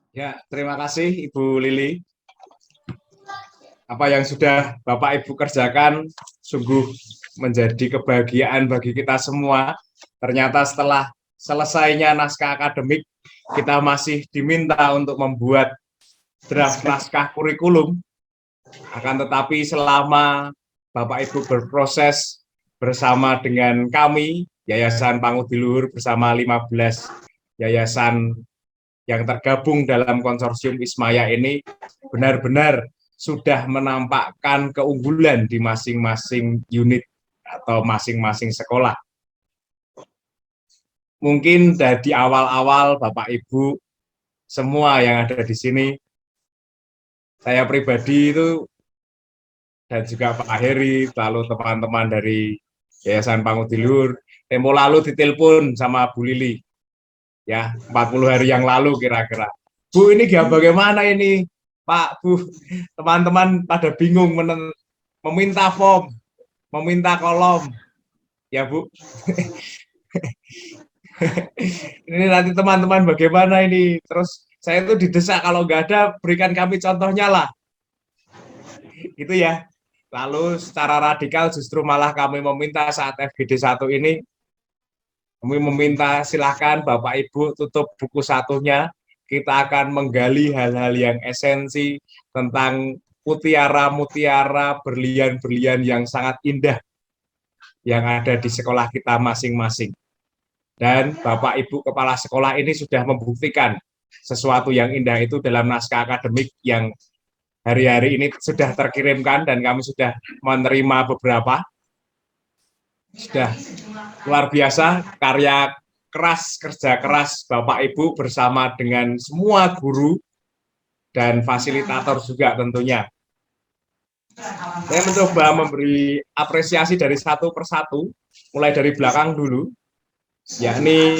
Ya, terima kasih Ibu Lili. Apa yang sudah Bapak Ibu kerjakan sungguh menjadi kebahagiaan bagi kita semua. Ternyata setelah selesainya naskah akademik, kita masih diminta untuk membuat draft naskah kurikulum. Akan tetapi selama Bapak Ibu berproses bersama dengan kami, Yayasan Pangudi Luhur bersama 15 yayasan yang tergabung dalam konsorsium Ismaya ini benar-benar sudah menampakkan keunggulan di masing-masing unit atau masing-masing sekolah. Mungkin dari awal-awal Bapak Ibu semua yang ada di sini, saya pribadi itu dan juga Pak Heri, lalu teman-teman dari Yayasan Pangudi Luhur, tempo lalu ditelepon sama Bu Lili, ya 40 hari yang lalu kira-kira. Bu, ini bagaimana ini? Pak, Bu, teman-teman pada bingung meminta form, meminta kolom. Ya, Bu. Ini nanti teman-teman bagaimana ini? Terus saya itu didesak kalau nggak ada berikan kami contohnya lah. Itu ya. Lalu secara radikal justru malah kami meminta saat FGD 1 ini, kami meminta silahkan Bapak Ibu tutup buku satunya, kita akan menggali hal-hal yang esensi tentang mutiara-mutiara, berlian-berlian yang sangat indah yang ada di sekolah kita masing-masing. Dan Bapak Ibu Kepala Sekolah ini sudah membuktikan sesuatu yang indah itu dalam naskah akademik yang hari-hari ini sudah terkirimkan dan kami sudah menerima beberapa. Sudah luar biasa karya keras, kerja keras Bapak Ibu bersama dengan semua guru dan fasilitator juga tentunya. Saya mencoba memberi apresiasi dari satu persatu, mulai dari belakang dulu, yakni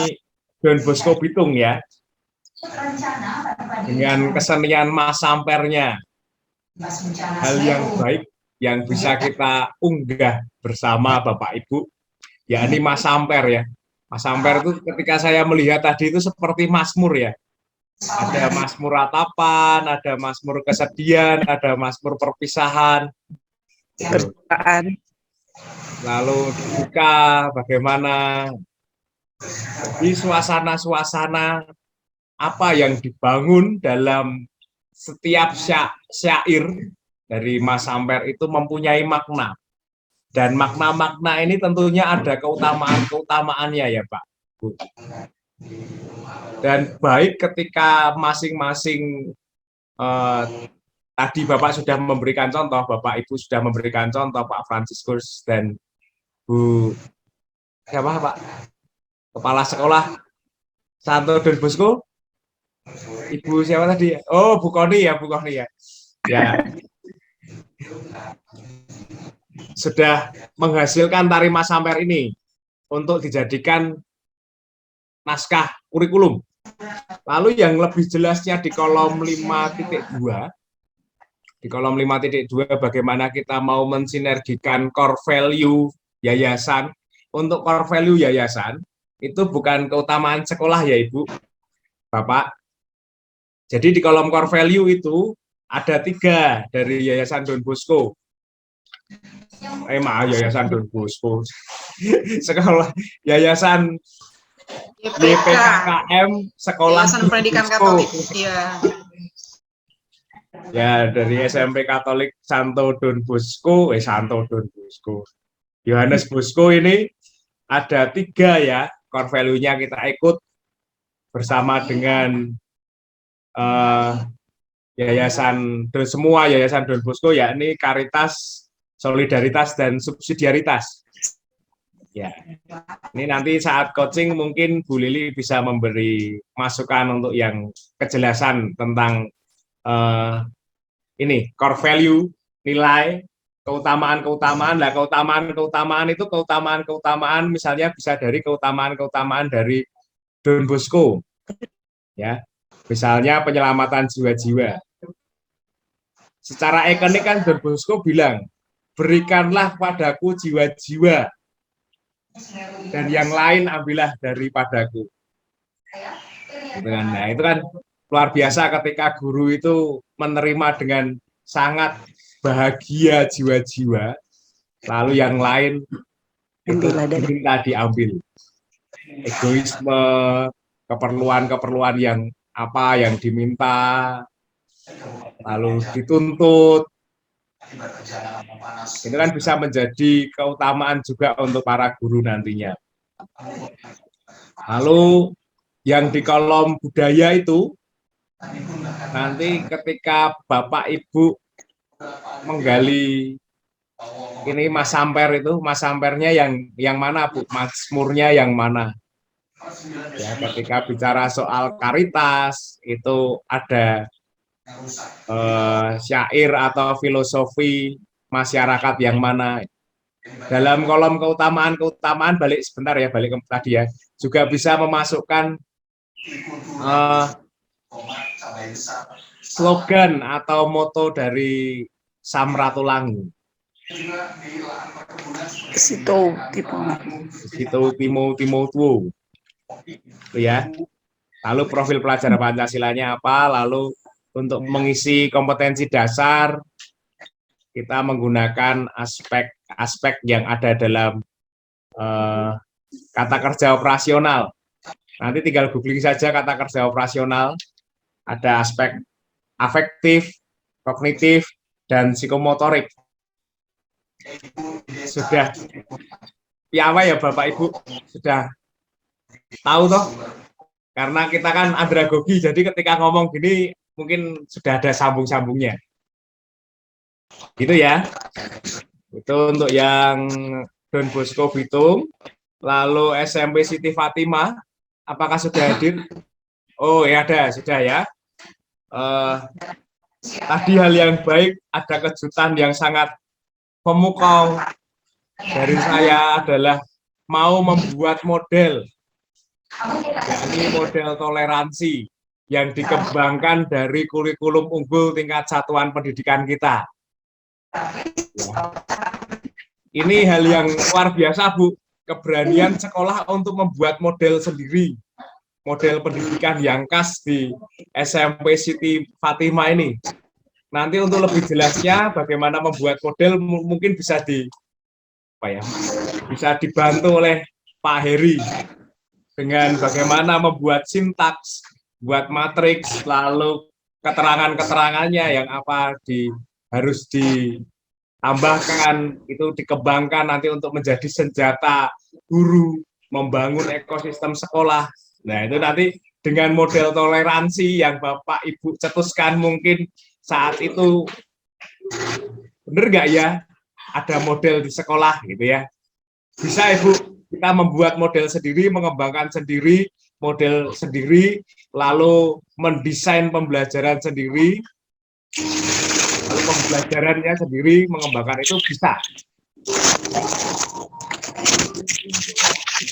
Don Bosco Bitung ya, dengan kesenian Mas Sampernya, hal yang baik yang bisa kita unggah bersama Bapak Ibu, yakni Mas Samper ya. Mas Samper itu ketika saya melihat tadi itu seperti Mazmur ya. Ada Mazmur ratapan, ada Mazmur kesedihan, ada Mazmur perpisahan. Gitu. Lalu dibuka bagaimana di suasana-suasana apa yang dibangun dalam setiap syair dari Mas Samper itu mempunyai makna. Dan makna-makna ini tentunya ada keutamaan-keutamaannya ya Pak. Dan baik ketika masing-masing tadi Bapak sudah memberikan contoh, Bapak Ibu sudah memberikan contoh, Pak Franciscus dan Bu siapa Pak? Kepala Sekolah Santo Don Bosco, Ibu siapa tadi? Oh, Bu Koni ya, Bu Koni ya. Ya, sudah menghasilkan tari Mas Samper ini untuk dijadikan naskah kurikulum. Lalu yang lebih jelasnya di kolom 5.2, di kolom 5.2 bagaimana kita mau mensinergikan core value yayasan. Untuk core value yayasan itu bukan keutamaan sekolah ya Ibu, Bapak. Jadi di kolom core value itu ada 3 dari Yayasan Don Bosco. Yayasan Don Bosco. Sekolah Yayasan YPKKM Sekolah Yayasan Pendidikan Katolik. Iya. Ya, dari SMP Katolik Santo Don Bosco, Santo Don Bosco, Yohanes Bosco ini ada 3 ya, core value-nya kita ikut bersama dengan yayasan semua yayasan Don Bosco, yakni karitas, solidaritas dan subsidiaritas. Ya, ini nanti saat coaching mungkin Bu Lili bisa memberi masukan untuk yang kejelasan tentang ini core value, nilai, keutamaan-keutamaan. Nah, keutamaan-keutamaan itu keutamaan-keutamaan misalnya bisa dari keutamaan-keutamaan dari Don Bosco, ya, misalnya penyelamatan jiwa-jiwa. Secara ikonik kan Don Bosco bilang, berikanlah padaku jiwa-jiwa dan yang lain ambillah daripadaku. Gitu kan. Nah, itu kan luar biasa ketika guru itu menerima dengan sangat bahagia jiwa-jiwa, lalu yang lain itu diminta diambil. Egoisme, keperluan-keperluan yang apa yang diminta, lalu dituntut, itu kan bisa menjadi keutamaan juga untuk para guru nantinya. Lalu yang di kolom budaya itu, nanti ketika Bapak Ibu menggali ini Mas Samper itu, Mas Sampernya yang mana Bu? Mazmurnya yang mana? Ya, ketika bicara soal karitas itu ada syair atau filosofi masyarakat yang mana. Dalam kolom keutamaan balik sebentar ya, balik ke tadi ya, juga bisa memasukkan slogan atau moto dari Samratulangi. Situ Timo tuo. Itu ya. Lalu profil pelajar Pancasilanya apa? Lalu untuk mengisi kompetensi dasar kita menggunakan aspek yang ada dalam kata kerja operasional. Nanti tinggal googling saja kata kerja operasional. Ada aspek afektif, kognitif, dan psikomotorik. Sudah piawai ya Bapak Ibu, sudah tahu toh? Karena kita kan andragogi, jadi ketika ngomong gini mungkin sudah ada sambung-sambungnya. Gitu ya. Itu untuk yang Don Bosco Bitung. Lalu SMP Siti Fatimah, apakah sudah hadir? Oh ya ada, sudah ya. Tadi hal yang baik, ada kejutan yang sangat memukau dari saya adalah mau membuat model, yakni model toleransi yang dikembangkan dari kurikulum unggul tingkat satuan pendidikan kita. Ini hal yang luar biasa Bu, keberanian sekolah untuk membuat model sendiri, model pendidikan yang khas di SMP Siti Fatimah ini. Nanti untuk lebih jelasnya bagaimana membuat model mungkin bisa bisa dibantu oleh Pak Heri dengan bagaimana membuat sintaks, buat matriks, lalu keterangan-keterangannya yang apa harus ditambahkan, itu dikembangkan nanti untuk menjadi senjata guru membangun ekosistem sekolah. Nah itu nanti dengan model toleransi yang Bapak Ibu cetuskan mungkin saat itu, bener nggak ya ada model di sekolah gitu ya, bisa Ibu kita membuat model sendiri, mengembangkan sendiri model sendiri, lalu mendesain pembelajaran sendiri, lalu pembelajarannya sendiri mengembangkan, itu bisa.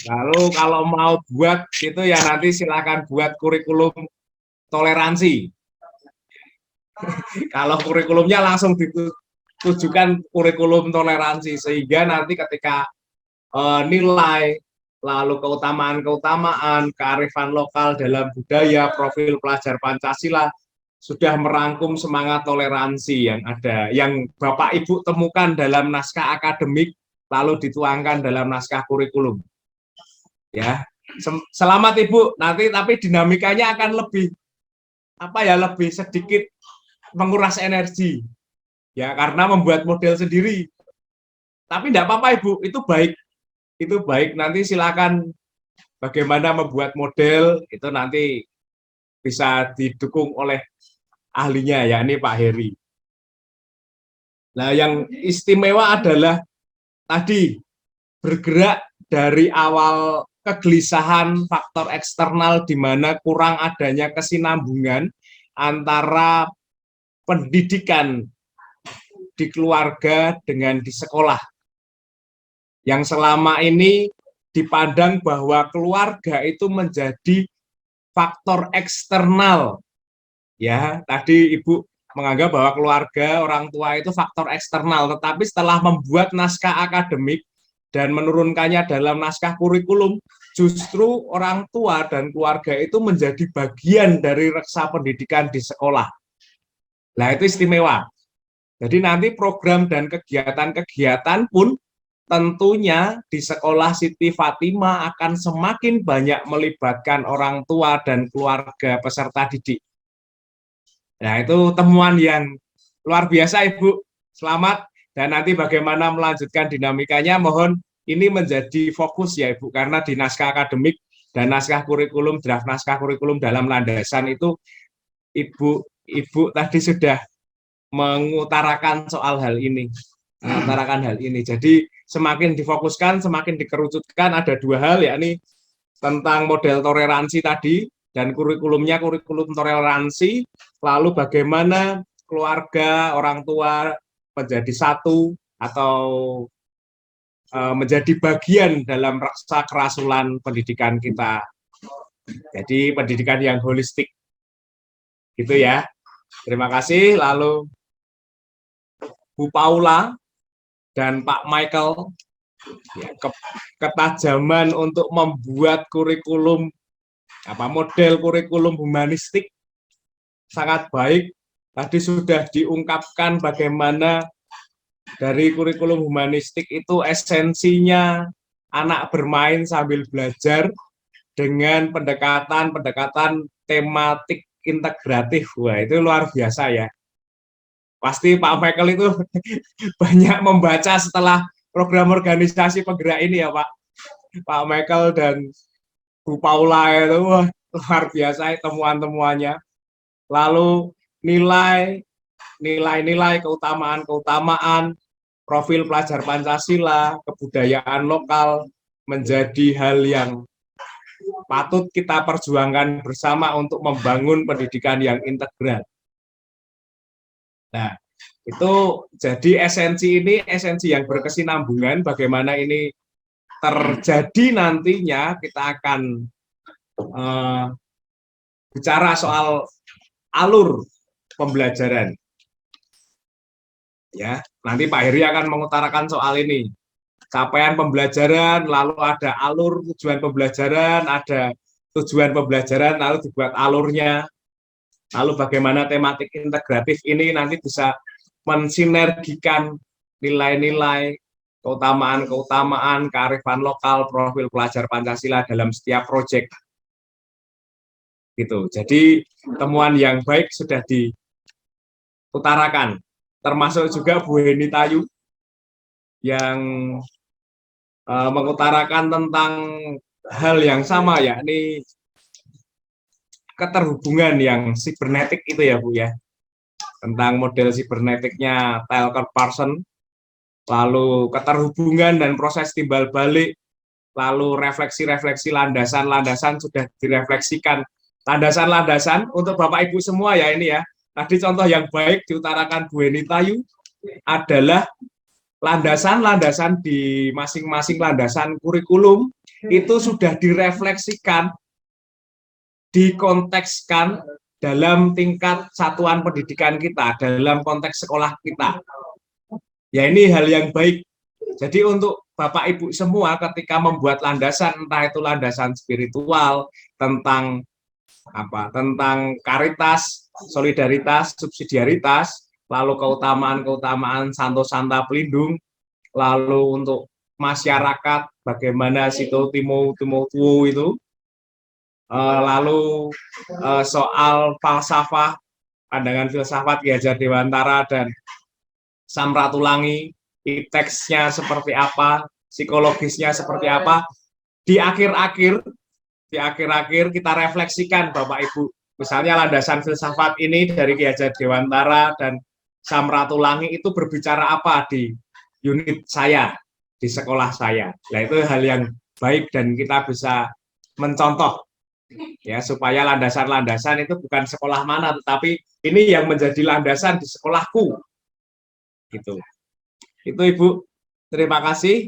Lalu kalau mau buat itu ya nanti silakan buat kurikulum toleransi. Kalau kurikulumnya langsung ditujukan kurikulum toleransi, sehingga nanti ketika nilai, lalu keutamaan-keutamaan, kearifan lokal dalam budaya, profil pelajar Pancasila sudah merangkum semangat toleransi yang ada, yang Bapak Ibu temukan dalam naskah akademik, lalu dituangkan dalam naskah kurikulum. Ya, selamat Ibu. Nanti tapi dinamikanya akan lebih lebih sedikit menguras energi ya, karena membuat model sendiri. Tapi tidak apa-apa Ibu, itu baik, nanti silakan bagaimana membuat model itu nanti bisa didukung oleh ahlinya, yakni Pak Heri. Nah yang istimewa adalah tadi bergerak dari awal kegelisahan faktor eksternal di mana kurang adanya kesinambungan antara pendidikan di keluarga dengan di sekolah, yang selama ini dipandang bahwa keluarga itu menjadi faktor eksternal. Ya, tadi Ibu menganggap bahwa keluarga, orang tua itu faktor eksternal, tetapi setelah membuat naskah akademik, dan menurunkannya dalam naskah kurikulum, justru orang tua dan keluarga itu menjadi bagian dari reksa pendidikan di sekolah. Nah, itu istimewa. Jadi nanti program dan kegiatan-kegiatan pun tentunya di sekolah Siti Fatimah akan semakin banyak melibatkan orang tua dan keluarga peserta didik. Nah, itu temuan yang luar biasa, Ibu. Selamat. Dan nanti bagaimana melanjutkan dinamikanya, mohon ini menjadi fokus ya, Ibu. Karena di naskah akademik dan naskah kurikulum, draft naskah kurikulum dalam landasan itu, Ibu tadi sudah mengutarakan soal hal ini. Mengutarakan hal ini. Jadi semakin difokuskan, semakin dikerucutkan, ada dua hal, yakni tentang model toleransi tadi, dan kurikulumnya kurikulum toleransi, lalu bagaimana keluarga, orang tua menjadi satu atau menjadi bagian dalam reksa kerasulan pendidikan kita. Jadi pendidikan yang holistik. Gitu ya. Terima kasih. Lalu Bu Paula dan Pak Michael, ya, ketajaman untuk membuat kurikulum, model kurikulum humanistik sangat baik. Tadi sudah diungkapkan bagaimana dari kurikulum humanistik itu esensinya anak bermain sambil belajar dengan pendekatan tematik integratif. Wah, itu luar biasa ya. Pasti Pak Michael itu banyak membaca setelah program organisasi penggerak ini ya Pak. Pak Michael dan Bu Paula itu wah, luar biasa temuan-temuannya. Lalu nilai-nilai, keutamaan-keutamaan, profil pelajar Pancasila, kebudayaan lokal menjadi hal yang patut kita perjuangkan bersama untuk membangun pendidikan yang integral. Nah, itu jadi esensi ini, esensi yang berkesinambungan, bagaimana ini terjadi nantinya kita akan bicara soal alur pembelajaran. Ya, nanti Pak Heri akan mengutarakan soal ini. Capaian pembelajaran, lalu ada alur tujuan pembelajaran, ada tujuan pembelajaran, lalu dibuat alurnya. Lalu bagaimana tematik integratif ini nanti bisa mensinergikan nilai-nilai, keutamaan-keutamaan, kearifan lokal, profil pelajar Pancasila dalam setiap proyek. Gitu. Jadi temuan yang baik sudah diutarakan, termasuk juga Bu Heni Tayu yang mengutarakan tentang hal yang sama, yakni keterhubungan yang sibernetik itu ya Bu ya, tentang model sibernetiknya Talcott Parsons, lalu keterhubungan dan proses timbal balik, lalu refleksi-refleksi landasan-landasan sudah direfleksikan. Landasan-landasan untuk Bapak Ibu semua ya ini ya. Tadi contoh yang baik diutarakan Bu Heni Tayu adalah landasan-landasan di masing-masing landasan kurikulum itu sudah direfleksikan, dikontekskan dalam tingkat satuan pendidikan kita, dalam konteks sekolah kita. Ya ini hal yang baik. Jadi untuk Bapak Ibu semua ketika membuat landasan, entah itu landasan spiritual, tentang karitas, solidaritas, subsidiaritas, lalu keutamaan-keutamaan Santo-Santa Pelindung, lalu untuk masyarakat, bagaimana Sito Timo Tuo itu, lalu soal falsafah, pandangan filsafat Ki Hajar Dewantara dan Sam Ratulangi, teksnya seperti apa, psikologisnya seperti apa, di akhir-akhir kita refleksikan Bapak Ibu. Misalnya landasan filsafat ini dari Ki Hajar Dewantara dan Sam Ratulangi itu berbicara apa di unit saya, di sekolah saya. Nah itu hal yang baik dan kita bisa mencontoh ya supaya landasan-landasan itu bukan sekolah mana, tetapi ini yang menjadi landasan di sekolahku. Gitu. Itu Ibu, terima kasih.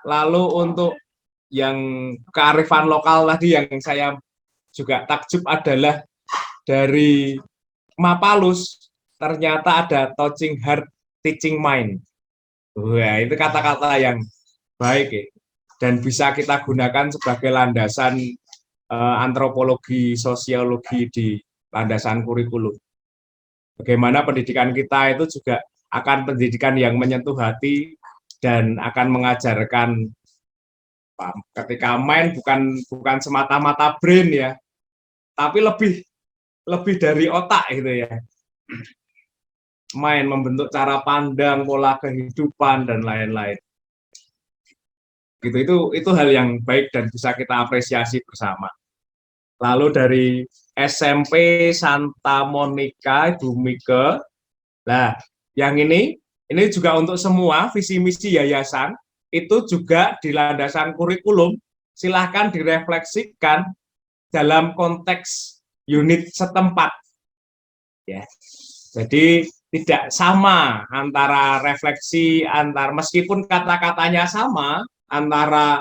Lalu untuk yang kearifan lokal tadi yang saya juga takjub adalah dari Mapalus ternyata ada touching heart, teaching mind. Wah, itu kata-kata yang baik ya, dan bisa kita gunakan sebagai landasan antropologi, sosiologi di landasan kurikulum. Bagaimana pendidikan kita itu juga akan pendidikan yang menyentuh hati dan akan mengajarkan ketika main bukan semata-mata brain ya, tapi lebih dari otak gitu ya. Main membentuk cara pandang, pola kehidupan dan lain-lain. Gitu itu hal yang baik dan bisa kita apresiasi bersama. Lalu dari SMP Santa Monica Ibu Mika. Nah, yang ini juga untuk semua visi misi yayasan itu juga di landasan kurikulum silahkan direfleksikan dalam konteks unit setempat. Ya. Jadi tidak sama antara refleksi meskipun kata-katanya sama antara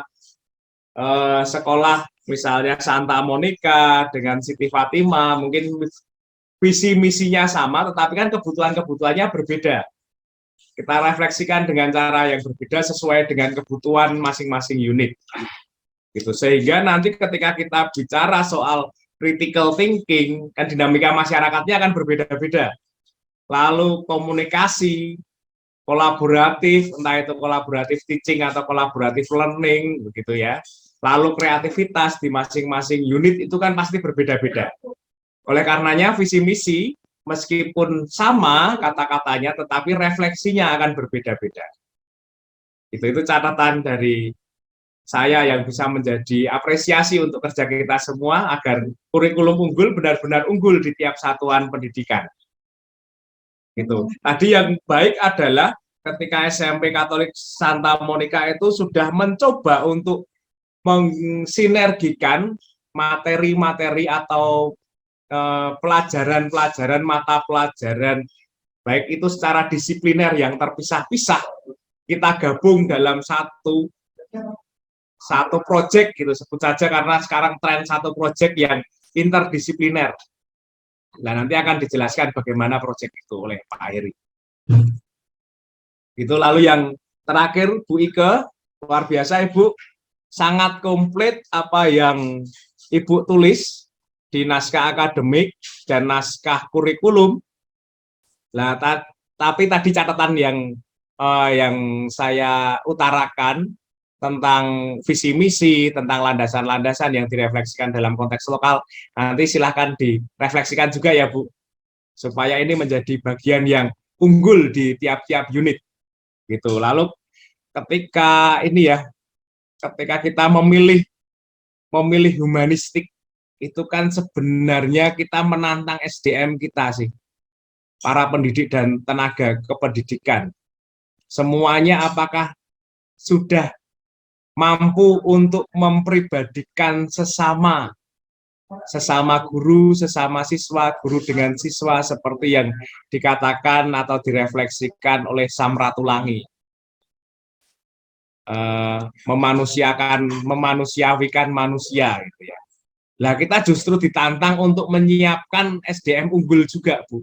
sekolah misalnya Santa Monica dengan Siti Fatima, mungkin visi misinya sama tetapi kan kebutuhannya berbeda. Kita refleksikan dengan cara yang berbeda sesuai dengan kebutuhan masing-masing unit. Gitu. Sehingga nanti ketika kita bicara soal critical thinking, kan dinamika masyarakatnya akan berbeda-beda. Lalu komunikasi, kolaboratif, entah itu kolaboratif teaching atau kolaboratif learning, begitu ya. Lalu kreativitas di masing-masing unit itu kan pasti berbeda-beda. Oleh karenanya visi misi meskipun sama kata-katanya, tetapi refleksinya akan berbeda-beda. Itu catatan dari saya yang bisa menjadi apresiasi untuk kerja kita semua agar kurikulum unggul benar-benar unggul di tiap satuan pendidikan. Gitu. Tadi yang baik adalah ketika SMP Katolik Santa Monica itu sudah mencoba untuk mensinergikan materi-materi atau pelajaran-pelajaran, mata pelajaran, baik itu secara disipliner yang terpisah-pisah, kita gabung dalam satu proyek gitu, sebut saja karena sekarang tren satu proyek yang interdisipliner. Nah, nanti akan dijelaskan bagaimana proyek itu oleh Pak Heri. Itu lalu yang terakhir Bu Ike, luar biasa Ibu, sangat komplit apa yang Ibu tulis di naskah akademik dan naskah kurikulum. Nah, tapi tadi catatan yang saya utarakan tentang visi misi, tentang landasan-landasan yang direfleksikan dalam konteks lokal, nanti silahkan direfleksikan juga ya Bu, supaya ini menjadi bagian yang unggul di tiap-tiap unit. Gitu. Lalu ketika kita memilih humanistik, itu kan sebenarnya kita menantang SDM kita sih, para pendidik dan tenaga kependidikan. Semuanya apakah sudah mampu untuk mempribadikan sesama guru, sesama siswa, guru dengan siswa seperti yang dikatakan atau direfleksikan oleh Sam Ratulangi. Memanusiawikan manusia gitu ya. Nah, kita justru ditantang untuk menyiapkan SDM unggul juga, Bu.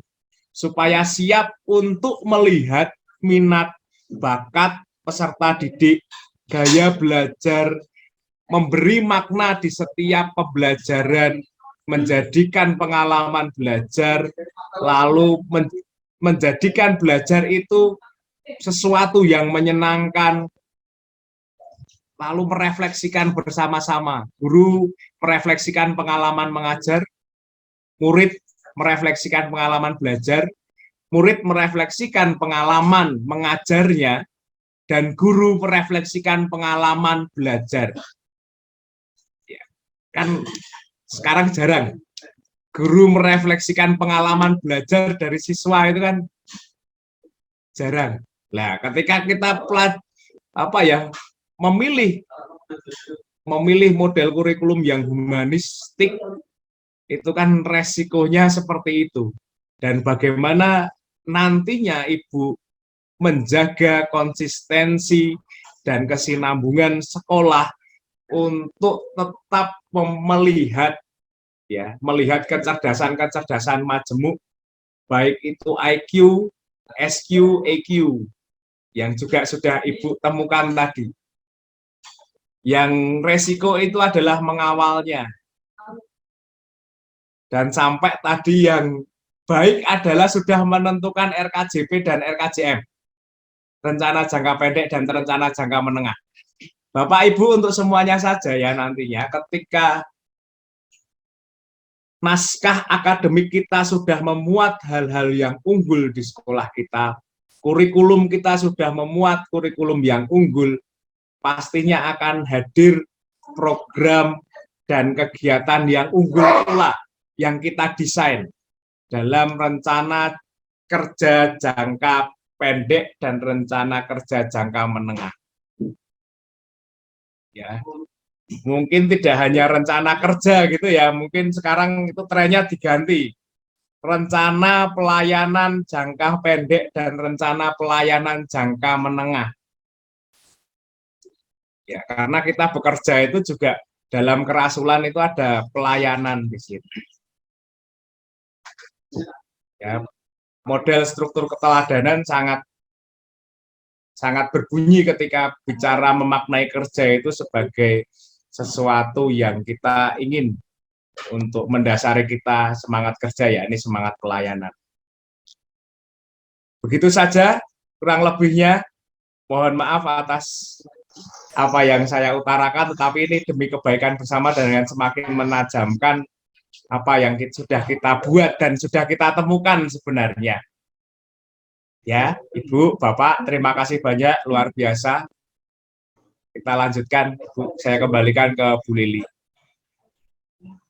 Supaya siap untuk melihat minat, bakat peserta didik, gaya belajar, memberi makna di setiap pembelajaran, menjadikan pengalaman belajar, lalu menjadikan belajar itu sesuatu yang menyenangkan, lalu merefleksikan bersama-sama. Guru merefleksikan pengalaman mengajar, murid merefleksikan pengalaman belajar, murid merefleksikan pengalaman mengajarnya, dan guru merefleksikan pengalaman belajar. Ya, kan sekarang jarang guru merefleksikan pengalaman belajar dari siswa, itu kan jarang. Nah, ketika kita memilih model kurikulum yang humanistik, itu kan resikonya seperti itu. Dan bagaimana nantinya Ibu menjaga konsistensi dan kesinambungan sekolah untuk tetap melihat kecerdasan majemuk, baik itu IQ, SQ, EQ, yang juga sudah Ibu temukan tadi. Yang resiko itu adalah mengawalnya. Dan sampai tadi yang baik adalah sudah menentukan RKJP dan RKJM. Rencana jangka pendek dan rencana jangka menengah. Bapak Ibu untuk semuanya saja ya nantinya ketika naskah akademik kita sudah memuat hal-hal yang unggul di sekolah kita, kurikulum kita sudah memuat kurikulum yang unggul, pastinya akan hadir program dan kegiatan yang unggul pula yang kita desain dalam rencana kerja jangka pendek dan rencana kerja jangka menengah. Ya, mungkin tidak hanya rencana kerja gitu ya, mungkin sekarang itu trennya diganti. Rencana pelayanan jangka pendek dan rencana pelayanan jangka menengah. Ya, karena kita bekerja itu juga dalam kerasulan itu ada pelayanan di situ. Ya, model struktur keteladanan sangat berbunyi ketika bicara memaknai kerja itu sebagai sesuatu yang kita ingin untuk mendasari kita semangat kerja, ya ini semangat pelayanan. Begitu saja kurang lebihnya, mohon maaf atas apa yang saya utarakan, tetapi ini demi kebaikan bersama dan dengan semakin menajamkan apa yang sudah kita buat dan sudah kita temukan sebenarnya. Ya, Ibu, Bapak, terima kasih banyak, luar biasa. Kita lanjutkan, Bu. Saya kembalikan ke Bu Lili.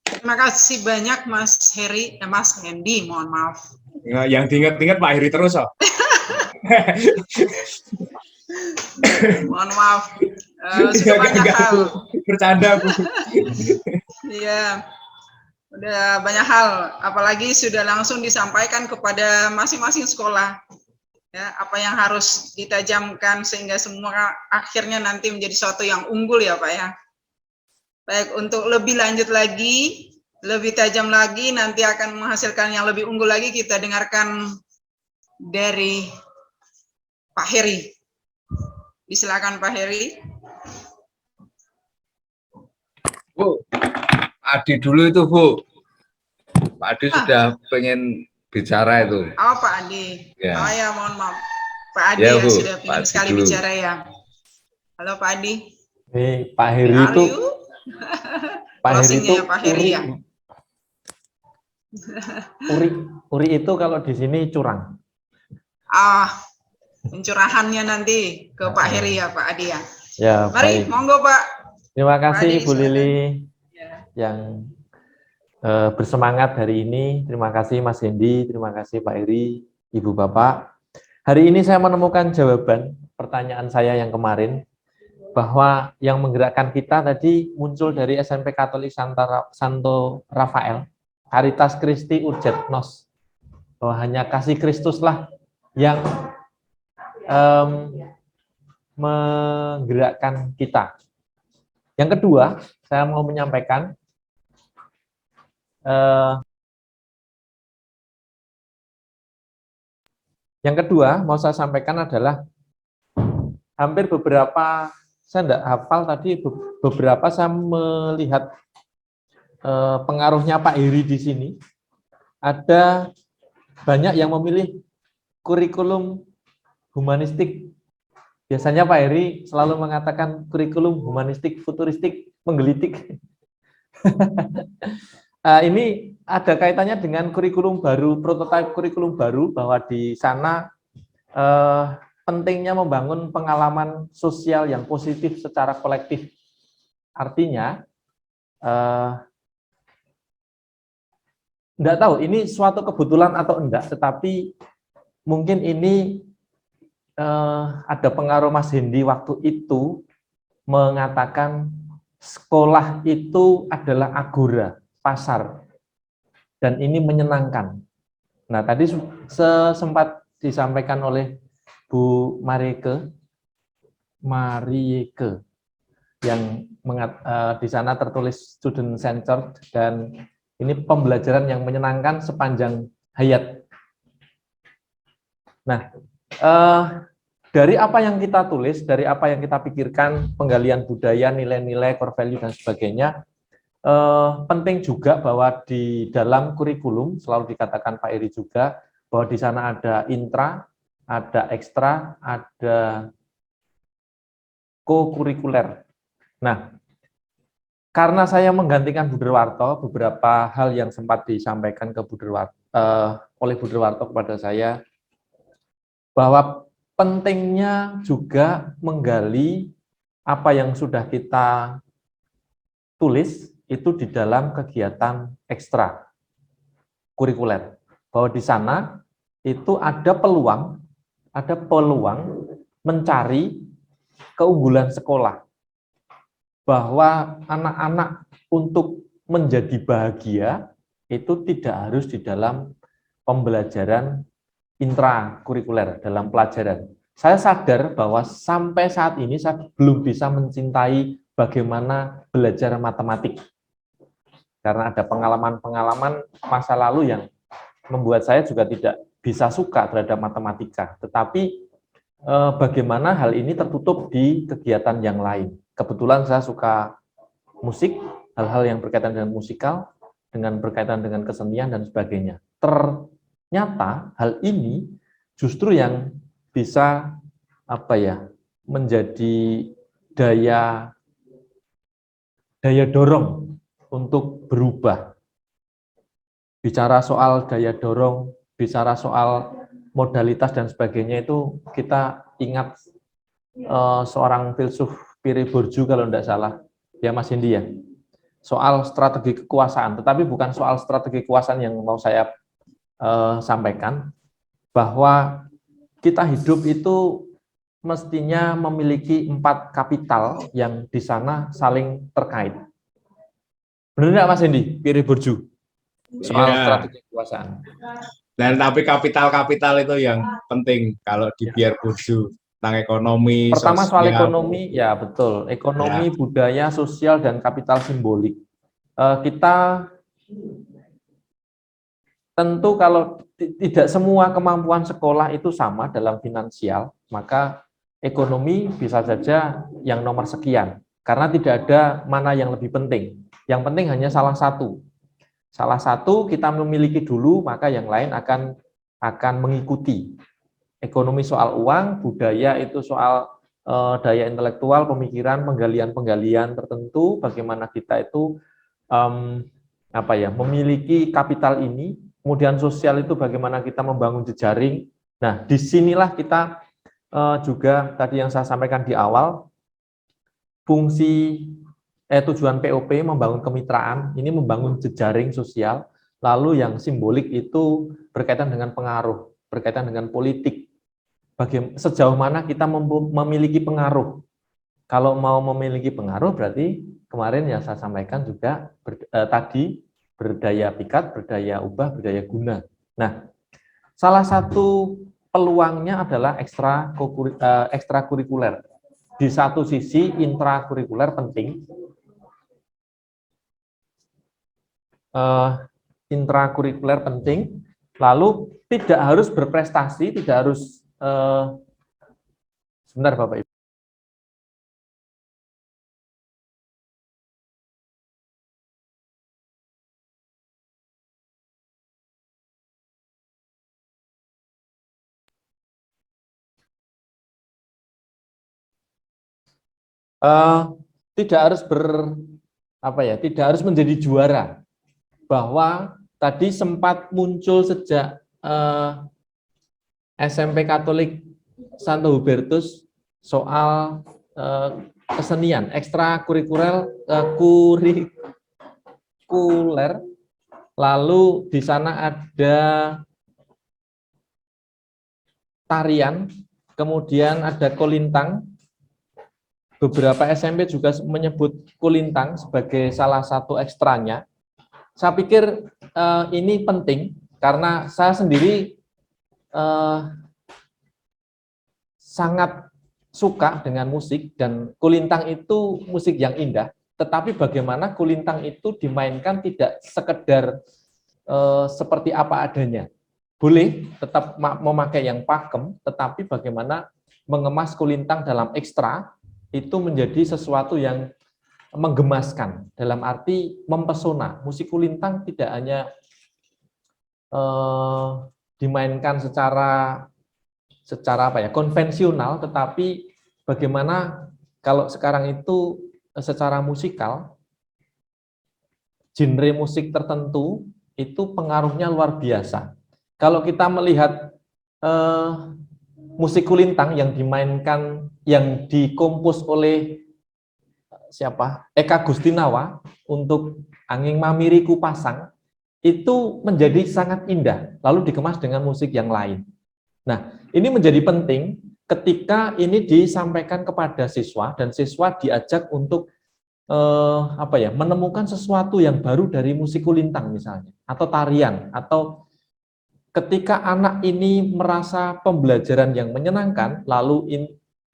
Terima kasih banyak Mas Heri, Mas Hendy, mohon maaf. Yang diingat-ingat Pak Heri terus, oh. Mohon maaf, sudah banyak hal. Bercanda, Bu. Iya, udah banyak hal, apalagi sudah langsung disampaikan kepada masing-masing sekolah. Ya, apa yang harus ditajamkan sehingga semua akhirnya nanti menjadi sesuatu yang unggul ya Pak ya. Baik, untuk lebih lanjut lagi, lebih tajam lagi, nanti akan menghasilkan yang lebih unggul lagi, kita dengarkan dari Pak Heri. Silakan Pak Heri. Bu, Adi dulu itu Bu. Pak Adi sudah pengen bicara itu. Oh Pak Adi, ya. Oh ya mohon maaf. Pak Adi ya, ya, Bu. sudah pengen sekali dulu bicara ya. Halo Pak Adi. Nih Pak Heri itu Pak Heri itu ya, Pak Heri, ya? Uri itu kalau di sini curang. Pencurahannya nanti ke Pak Heri ya Pak Adi ya. Ya, mari baik. monggo Pak. Terima kasih Adi, Bu Lili ya. yang bersemangat hari ini. Terima kasih Mas Hendy, terima kasih Pak Heri, Ibu Bapak. Hari ini saya menemukan jawaban pertanyaan saya yang kemarin, bahwa yang menggerakkan kita tadi muncul dari SMP Katolik Santo Rafael, Caritas Christi Urget Nos, bahwa hanya kasih Kristuslah yang menggerakkan kita. Yang kedua, saya mau menyampaikan mau saya sampaikan adalah hampir beberapa, saya tidak hafal tadi, beberapa saya melihat pengaruhnya Pak Heri di sini. Ada banyak yang memilih kurikulum humanistik. Biasanya Pak Heri selalu mengatakan kurikulum humanistik, futuristik, menggelitik. Ini ada kaitannya dengan kurikulum baru, prototipe kurikulum baru, bahwa di sana pentingnya membangun pengalaman sosial yang positif secara kolektif. Artinya, enggak tahu ini suatu kebetulan atau enggak, tetapi mungkin ini ada pengaruh Mas Hendy waktu itu mengatakan sekolah itu adalah agora, pasar, dan ini menyenangkan. Nah, tadi sempat disampaikan oleh Bu Marieke yang di sana tertulis student centered, dan ini pembelajaran yang menyenangkan sepanjang hayat. Nah, dari apa yang kita tulis, dari apa yang kita pikirkan, penggalian budaya, nilai-nilai, core value, dan sebagainya, penting juga bahwa di dalam kurikulum, selalu dikatakan Pak Eri juga, bahwa di sana ada intra, ada ekstra, ada co-kurikuler. Nah, karena saya menggantikan Bu Derwarto, beberapa hal yang sempat disampaikan ke oleh Bu Derwarto kepada saya, bahwa pentingnya juga menggali apa yang sudah kita tulis itu di dalam kegiatan ekstra kurikuler. Bahwa di sana itu ada peluang mencari keunggulan sekolah. Bahwa anak-anak untuk menjadi bahagia itu tidak harus di dalam pembelajaran intrakurikuler, dalam pelajaran. Saya sadar bahwa sampai saat ini saya belum bisa mencintai bagaimana belajar matematik. Karena ada pengalaman-pengalaman masa lalu yang membuat saya juga tidak bisa suka terhadap matematika. Tetapi bagaimana hal ini tertutup di kegiatan yang lain. Kebetulan saya suka musik, hal-hal yang berkaitan dengan musikal, dengan berkaitan dengan kesenian dan sebagainya. Ternyata hal ini justru yang bisa menjadi daya dorong untuk berubah. Bicara soal daya dorong, bicara soal modalitas dan sebagainya itu kita ingat seorang filsuf Pierre Bourdieu kalau tidak salah, ya Mas Hendi ya, soal strategi kekuasaan, tetapi bukan soal strategi kekuasaan yang mau saya sampaikan, bahwa kita hidup itu mestinya memiliki 4 kapital yang di sana saling terkait. Benar nggak Mas Hendi, Pierre Bourdieu? Soal strategi kekuasaan. Dan tapi kapital-kapital itu yang penting kalau di Pierre Bourdieu tentang ekonomi. Pertama sosial. soal ekonomi, ya betul. Ekonomi, budaya, sosial, dan kapital simbolik. Kita tentu kalau tidak semua kemampuan sekolah itu sama dalam finansial, maka ekonomi bisa saja yang nomor sekian. Karena tidak ada mana yang lebih penting. Yang penting hanya salah satu. Salah satu kita memiliki dulu, maka yang lain akan mengikuti. Ekonomi soal uang, budaya itu soal daya intelektual, pemikiran, penggalian-penggalian tertentu, bagaimana kita itu memiliki kapital ini, kemudian sosial itu bagaimana kita membangun jejaring. Nah, disinilah kita juga tadi yang saya sampaikan di awal, fungsi tujuan POP membangun kemitraan, ini membangun jejaring sosial, lalu yang simbolik itu berkaitan dengan pengaruh, berkaitan dengan politik. Sejauh mana kita memiliki pengaruh. Kalau mau memiliki pengaruh berarti kemarin yang saya sampaikan juga tadi berdaya pikat, berdaya ubah, berdaya guna. Nah, salah satu peluangnya adalah ekstrakurikuler. Di satu sisi intrakurikuler penting, intrakurikuler penting, lalu tidak harus berprestasi, tidak harus sebentar Bapak Ibu. Tidak harus tidak harus menjadi juara. Bahwa tadi sempat muncul sejak SMP Katolik Santo Hubertus soal kesenian, ekstrakurikuler, lalu di sana ada tarian, kemudian ada kolintang. Beberapa SMP juga menyebut kolintang sebagai salah satu ekstranya. Saya pikir ini penting karena saya sendiri sangat suka dengan musik dan kolintang itu musik yang indah. Tetapi bagaimana kolintang itu dimainkan tidak sekedar seperti apa adanya. Boleh tetap memakai yang pakem, tetapi bagaimana mengemas kulintang dalam ekstra itu menjadi sesuatu yang menggemaskan, dalam arti mempesona. Musik kulintang tidak hanya dimainkan secara apa ya, konvensional, tetapi bagaimana kalau sekarang itu secara musikal, genre musik tertentu itu pengaruhnya luar biasa. Kalau kita melihat musik kulintang yang dimainkan, yang dikompos oleh siapa? Eka Gustinawa untuk Angin Mamiriku Pasang, itu menjadi sangat indah, lalu dikemas dengan musik yang lain. Nah, ini menjadi penting ketika ini disampaikan kepada siswa, dan siswa diajak untuk menemukan sesuatu yang baru dari musik kulintang misalnya, atau tarian, atau ketika anak ini merasa pembelajaran yang menyenangkan, lalu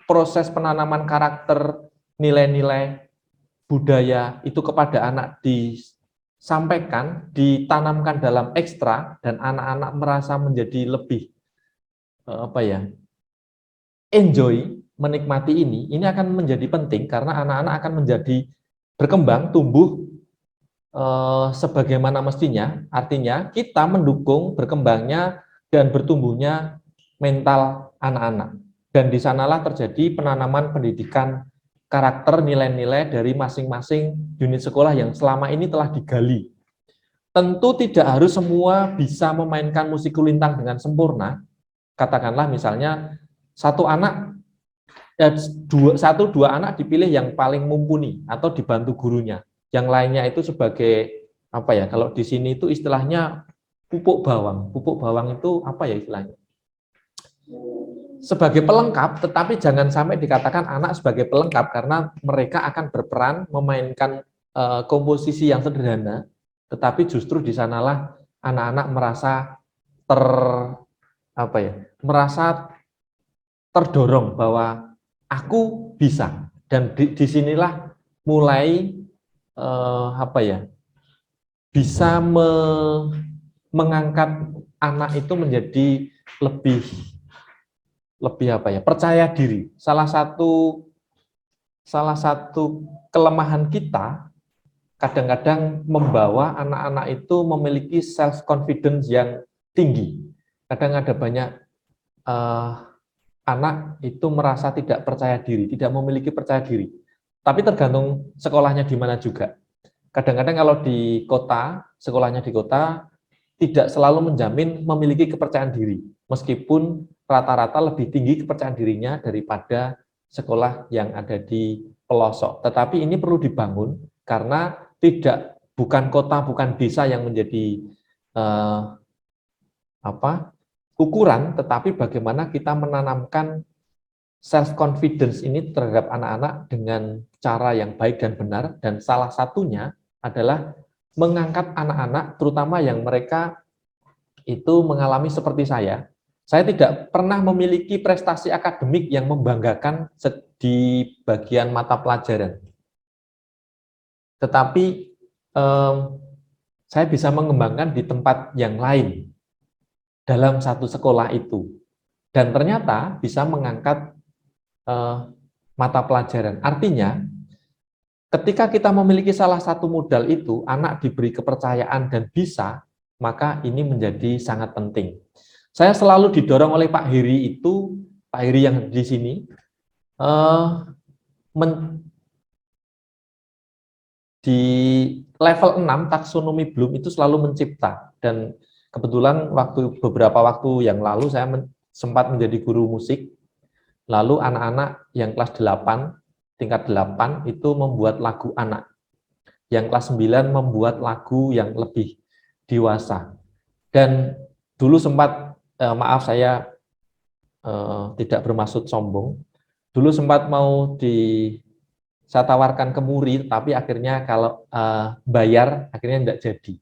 proses penanaman karakter, nilai-nilai budaya itu kepada anak disampaikan, ditanamkan dalam ekstra, dan anak-anak merasa menjadi lebih enjoy, menikmati ini akan menjadi penting karena anak-anak akan menjadi berkembang, tumbuh sebagaimana mestinya. Artinya kita mendukung berkembangnya dan bertumbuhnya mental anak-anak. Dan di sanalah terjadi penanaman pendidikan karakter, nilai-nilai dari masing-masing unit sekolah yang selama ini telah digali. Tentu tidak harus semua bisa memainkan musik kulintang dengan sempurna. Katakanlah misalnya satu dua anak dipilih yang paling mumpuni atau dibantu gurunya. Yang lainnya itu sebagai kalau di sini itu istilahnya pupuk bawang. Pupuk bawang itu istilahnya? Sebagai pelengkap, tetapi jangan sampai dikatakan anak sebagai pelengkap karena mereka akan berperan memainkan komposisi yang sederhana, tetapi justru di sanalah anak-anak merasa merasa terdorong bahwa aku bisa, dan disinilah mulai bisa mengangkat anak itu menjadi lebih percaya diri. Salah satu kelemahan kita kadang-kadang membawa anak-anak itu memiliki self confidence yang tinggi. Kadang ada banyak anak itu merasa tidak percaya diri, tidak memiliki percaya diri. Tapi tergantung sekolahnya di mana juga. Kadang-kadang kalau di kota, sekolahnya di kota, tidak selalu menjamin memiliki kepercayaan diri. Meskipun rata-rata lebih tinggi kepercayaan dirinya daripada sekolah yang ada di pelosok. Tetapi ini perlu dibangun karena bukan kota, bukan desa yang menjadi ukuran, tetapi bagaimana kita menanamkan self confidence ini terhadap anak-anak dengan cara yang baik dan benar, dan salah satunya adalah mengangkat anak-anak terutama yang mereka itu mengalami seperti saya. Saya tidak pernah memiliki prestasi akademik yang membanggakan di bagian mata pelajaran. Tetapi saya bisa mengembangkan di tempat yang lain dalam satu sekolah itu. Dan ternyata bisa mengangkat mata pelajaran. Artinya, ketika kita memiliki salah satu modal itu, anak diberi kepercayaan dan bisa, maka ini menjadi sangat penting. Saya selalu didorong oleh Pak Heri Pak Heri yang di sini, di level 6 taksonomi Bloom itu selalu mencipta, dan kebetulan beberapa waktu yang lalu saya sempat menjadi guru musik. Lalu anak-anak yang kelas 8, tingkat 8 itu membuat lagu anak. Yang kelas 9 membuat lagu yang lebih dewasa. Dan dulu sempat, maaf saya tidak bermaksud sombong, dulu sempat mau saya tawarkan ke Muri, tapi akhirnya kalau bayar, akhirnya tidak jadi.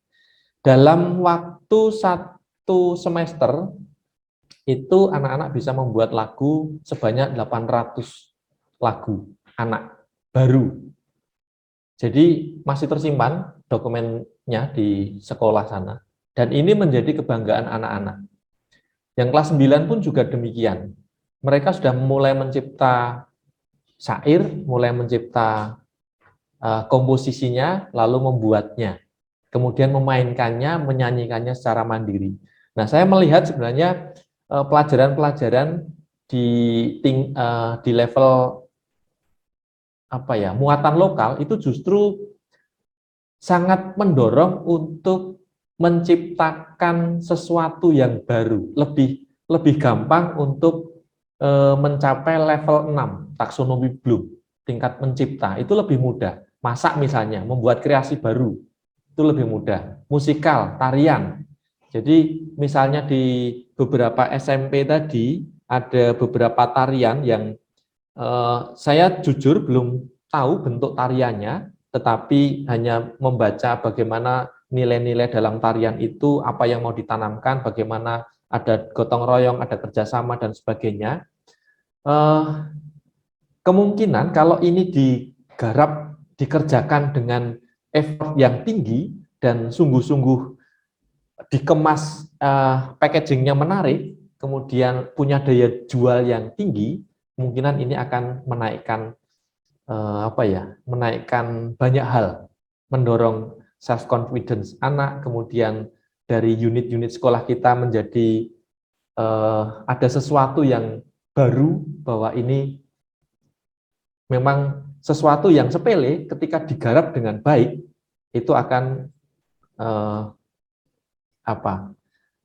Dalam waktu 1 semester, itu anak-anak bisa membuat lagu sebanyak 800 lagu anak baru. Jadi masih tersimpan dokumennya di sekolah sana. Dan ini menjadi kebanggaan anak-anak. Yang kelas 9 pun juga demikian. mereka sudah mulai mencipta syair, mulai mencipta komposisinya, lalu membuatnya, kemudian memainkannya, menyanyikannya secara mandiri. Nah, saya melihat sebenarnya pelajaran-pelajaran di level apa ya, muatan lokal itu justru sangat mendorong untuk menciptakan sesuatu yang baru, lebih gampang untuk mencapai level 6 taksonomi Bloom, tingkat mencipta itu lebih mudah. Masak misalnya, membuat kreasi baru itu lebih mudah. Musikal, tarian. Jadi misalnya di beberapa SMP tadi ada beberapa tarian yang saya jujur belum tahu bentuk tariannya, tetapi hanya membaca bagaimana nilai-nilai dalam tarian itu, apa yang mau ditanamkan, bagaimana ada gotong royong, ada kerjasama, dan sebagainya. Kemungkinan kalau ini dikerjakan dengan effort yang tinggi dan sungguh-sungguh dikemas, packagingnya menarik, kemudian punya daya jual yang tinggi, kemungkinan ini akan menaikkan menaikkan banyak hal, mendorong self confidence anak, kemudian dari unit-unit sekolah kita menjadi ada sesuatu yang baru, bahwa ini memang sesuatu yang sepele ketika digarap dengan baik itu akan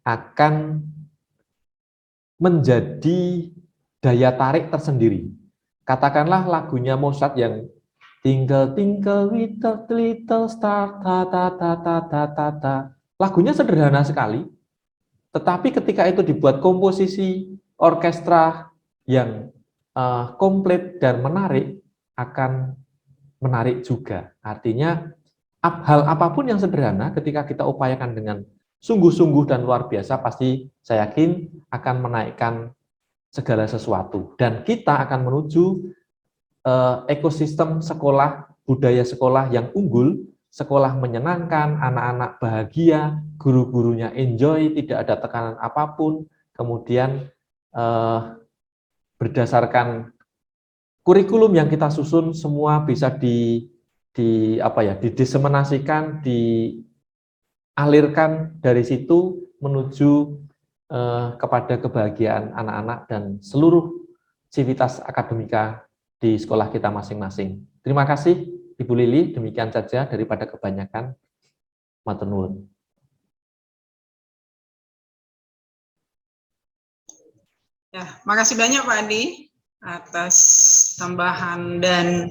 akan menjadi daya tarik tersendiri. Katakanlah lagunya Mozart yang Tinkle Tinkle Little Little Star, ta ta ta ta ta ta ta. Lagunya sederhana sekali, tetapi ketika itu dibuat komposisi orkestra yang komplit dan menarik, akan menarik juga. Artinya hal apapun yang sederhana ketika kita upayakan dengan sungguh-sungguh dan luar biasa, pasti saya yakin akan menaikkan segala sesuatu. Dan kita akan menuju ekosistem sekolah, budaya sekolah yang unggul, sekolah menyenangkan, anak-anak bahagia, guru-gurunya enjoy, tidak ada tekanan apapun, kemudian berdasarkan kurikulum yang kita susun semua bisa didiseminasikan, dialirkan dari situ menuju kepada kebahagiaan anak-anak dan seluruh civitas akademika di sekolah kita masing-masing. Terima kasih Ibu Lili, demikian saja daripada kebanyakan. Matur nuwun. Ya, makasih banyak Pak Andi atas tambahan dan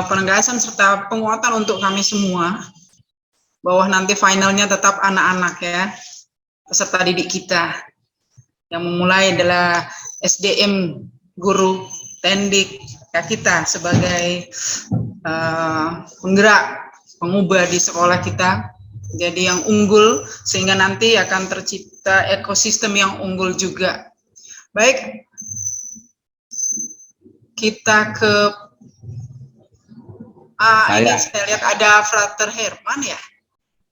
penegasan serta penguatan untuk kami semua, bahwa nanti finalnya tetap anak-anak ya, peserta didik kita. Yang memulai adalah SDM, guru, tendik, kita sebagai penggerak, pengubah di sekolah kita jadi yang unggul, sehingga nanti akan tercipta ekosistem yang unggul juga. Baik, kita ke ini saya lihat ada Frater Herman ya.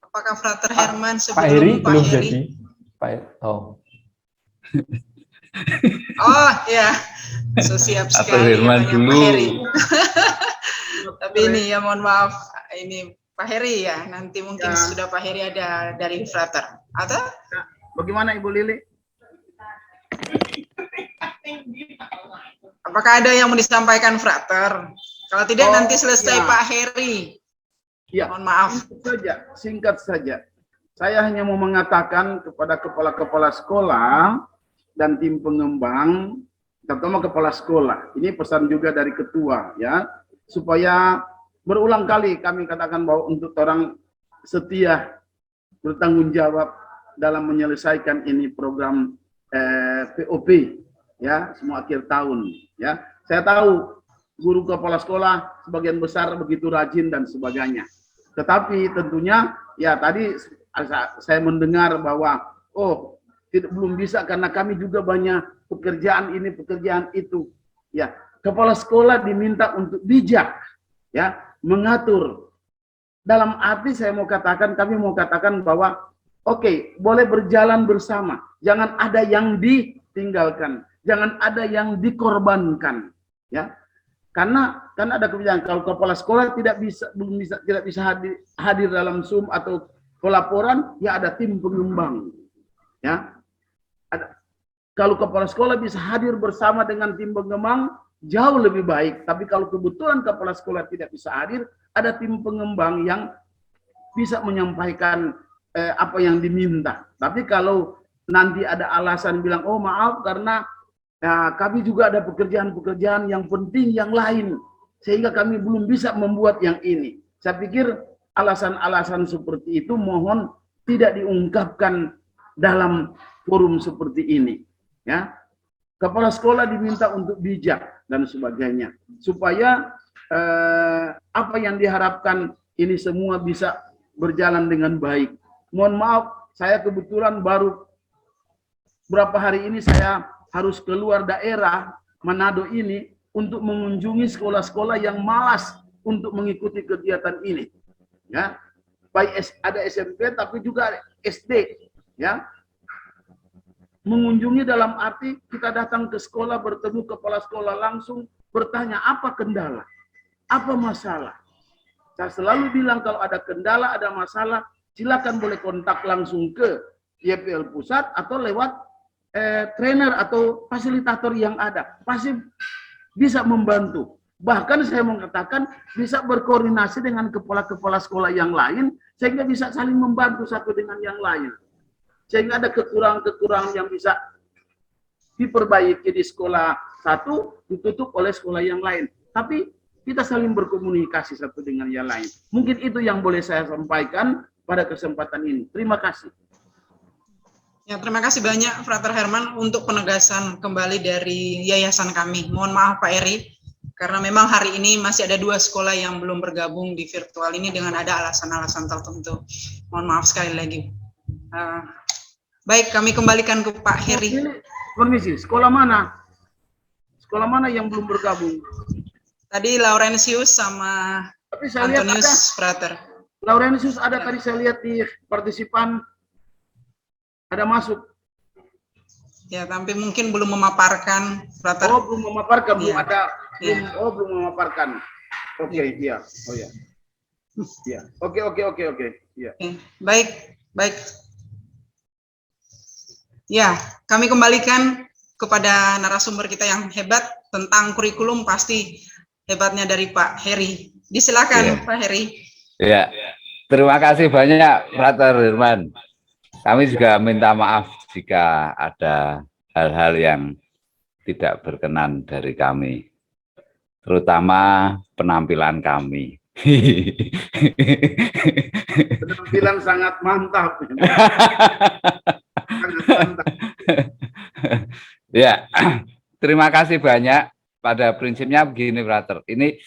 Apakah Frater Herman sebelum Pak Heri belum Heri? jadi. Oh ya, so siap sekali. Frater Herman ya, dulu. Pak Heri. Tapi ini ya mohon maaf, ini Pak Heri ya. Nanti mungkin sudah Pak Heri ada dari Frater. Atau? Bagaimana Ibu Lili? Apakah ada yang mau disampaikan Frater? Kalau tidak nanti selesai ya. Pak Heri. Ya, mohon maaf. Singkat saja. Saya hanya mau mengatakan kepada kepala-kepala sekolah dan tim pengembang, terutama kepala sekolah. Ini pesan juga dari ketua ya, supaya berulang kali kami katakan bahwa untuk orang setia bertanggung jawab dalam menyelesaikan ini program POP ya, semua akhir tahun ya. Saya tahu guru kepala sekolah sebagian besar begitu rajin dan sebagainya. Tetapi tentunya ya tadi saya mendengar bahwa belum bisa karena kami juga banyak pekerjaan ini, pekerjaan itu. Ya, kepala sekolah diminta untuk bijak ya, mengatur. Dalam arti kami mau katakan bahwa oke, boleh berjalan bersama. Jangan ada yang ditinggalkan. jangan ada yang dikorbankan, ya. Karena ada kebijakan kalau kepala sekolah tidak bisa hadir dalam Zoom atau pelaporan, ya ada tim pengembang, ya. Kalau kepala sekolah bisa hadir bersama dengan tim pengembang, jauh lebih baik. Tapi kalau kebetulan kepala sekolah tidak bisa hadir, ada tim pengembang yang bisa menyampaikan apa yang diminta. Tapi kalau nanti ada alasan bilang, oh maaf karena kami juga ada pekerjaan-pekerjaan yang penting yang lain, sehingga kami belum bisa membuat yang ini. Saya pikir alasan-alasan seperti itu mohon tidak diungkapkan dalam forum seperti ini. Ya, kepala sekolah diminta untuk bijak dan sebagainya, supaya apa yang diharapkan ini semua bisa berjalan dengan baik. Mohon maaf, saya kebetulan baru berapa hari ini saya harus keluar daerah Manado ini untuk mengunjungi sekolah-sekolah yang malas untuk mengikuti kegiatan ini. Ya, baik ada SMP tapi juga SD. Ya, mengunjungi dalam arti kita datang ke sekolah, bertemu kepala sekolah langsung, bertanya apa kendala, apa masalah. Saya selalu bilang kalau ada kendala, ada masalah, silakan boleh kontak langsung ke YPL pusat atau lewat trainer atau fasilitator yang ada. Pasti bisa membantu. Bahkan saya mengatakan bisa berkoordinasi dengan kepala-kepala sekolah yang lain sehingga bisa saling membantu satu dengan yang lain. Sehingga ada kekurangan-kekurangan yang bisa diperbaiki di sekolah satu, ditutup oleh sekolah yang lain. Tapi kita saling berkomunikasi satu dengan yang lain. Mungkin itu yang boleh saya sampaikan pada kesempatan ini. Terima kasih. Ya, terima kasih banyak Frater Herman untuk penegasan kembali dari yayasan kami. Mohon maaf Pak Eri, karena memang hari ini masih ada 2 sekolah yang belum bergabung di virtual ini dengan ada alasan-alasan tertentu. Mohon maaf sekali lagi. Baik, kami kembalikan ke Pak Heri. Permisi, sekolah mana? Sekolah mana yang belum bergabung? Tadi Laurentius sama Tapi saya lihat Antonius Frater. Laurentius ada tadi saya lihat di partisipan ada masuk. Ya, tapi mungkin belum memaparkan Frater. Oh, belum memaparkan, belum Ya. ada. Belum, Ya. Oh, belum memaparkan. Oke, iya. Oh ya. Iya. Oke. Iya. Baik. Ya, kami kembalikan kepada narasumber kita yang hebat tentang kurikulum, pasti hebatnya dari Pak Heri. Disilakan Pak Heri. Ya, terima kasih banyak Frater Herman. Kami juga minta maaf jika ada hal-hal yang tidak berkenan dari kami, terutama penampilan kami. Penampilan sangat mantap. Ya, terima kasih banyak. Pada prinsipnya begini, Frater. Ini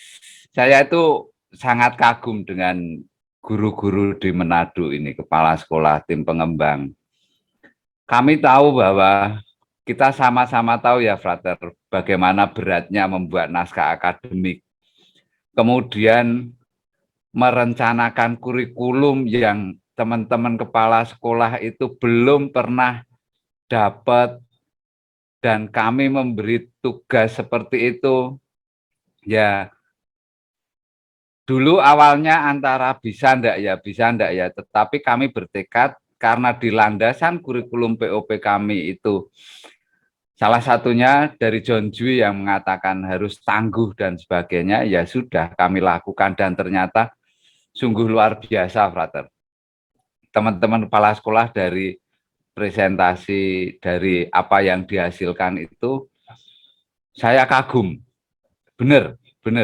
saya itu sangat kagum dengan guru-guru di Manado ini, kepala sekolah, tim pengembang. Kami tahu bahwa kita sama-sama tahu ya, Frater, bagaimana beratnya membuat naskah akademik. Kemudian merencanakan kurikulum yang teman-teman kepala sekolah itu belum pernah dapat, dan kami memberi tugas seperti itu. Ya, dulu awalnya antara bisa ndak ya, tetapi kami bertekad karena di landasan kurikulum POP kami itu salah satunya dari John Dewey yang mengatakan harus tangguh dan sebagainya, ya sudah kami lakukan dan ternyata sungguh luar biasa, Frater. Teman-teman kepala sekolah dari presentasi dari apa yang dihasilkan itu saya kagum, benar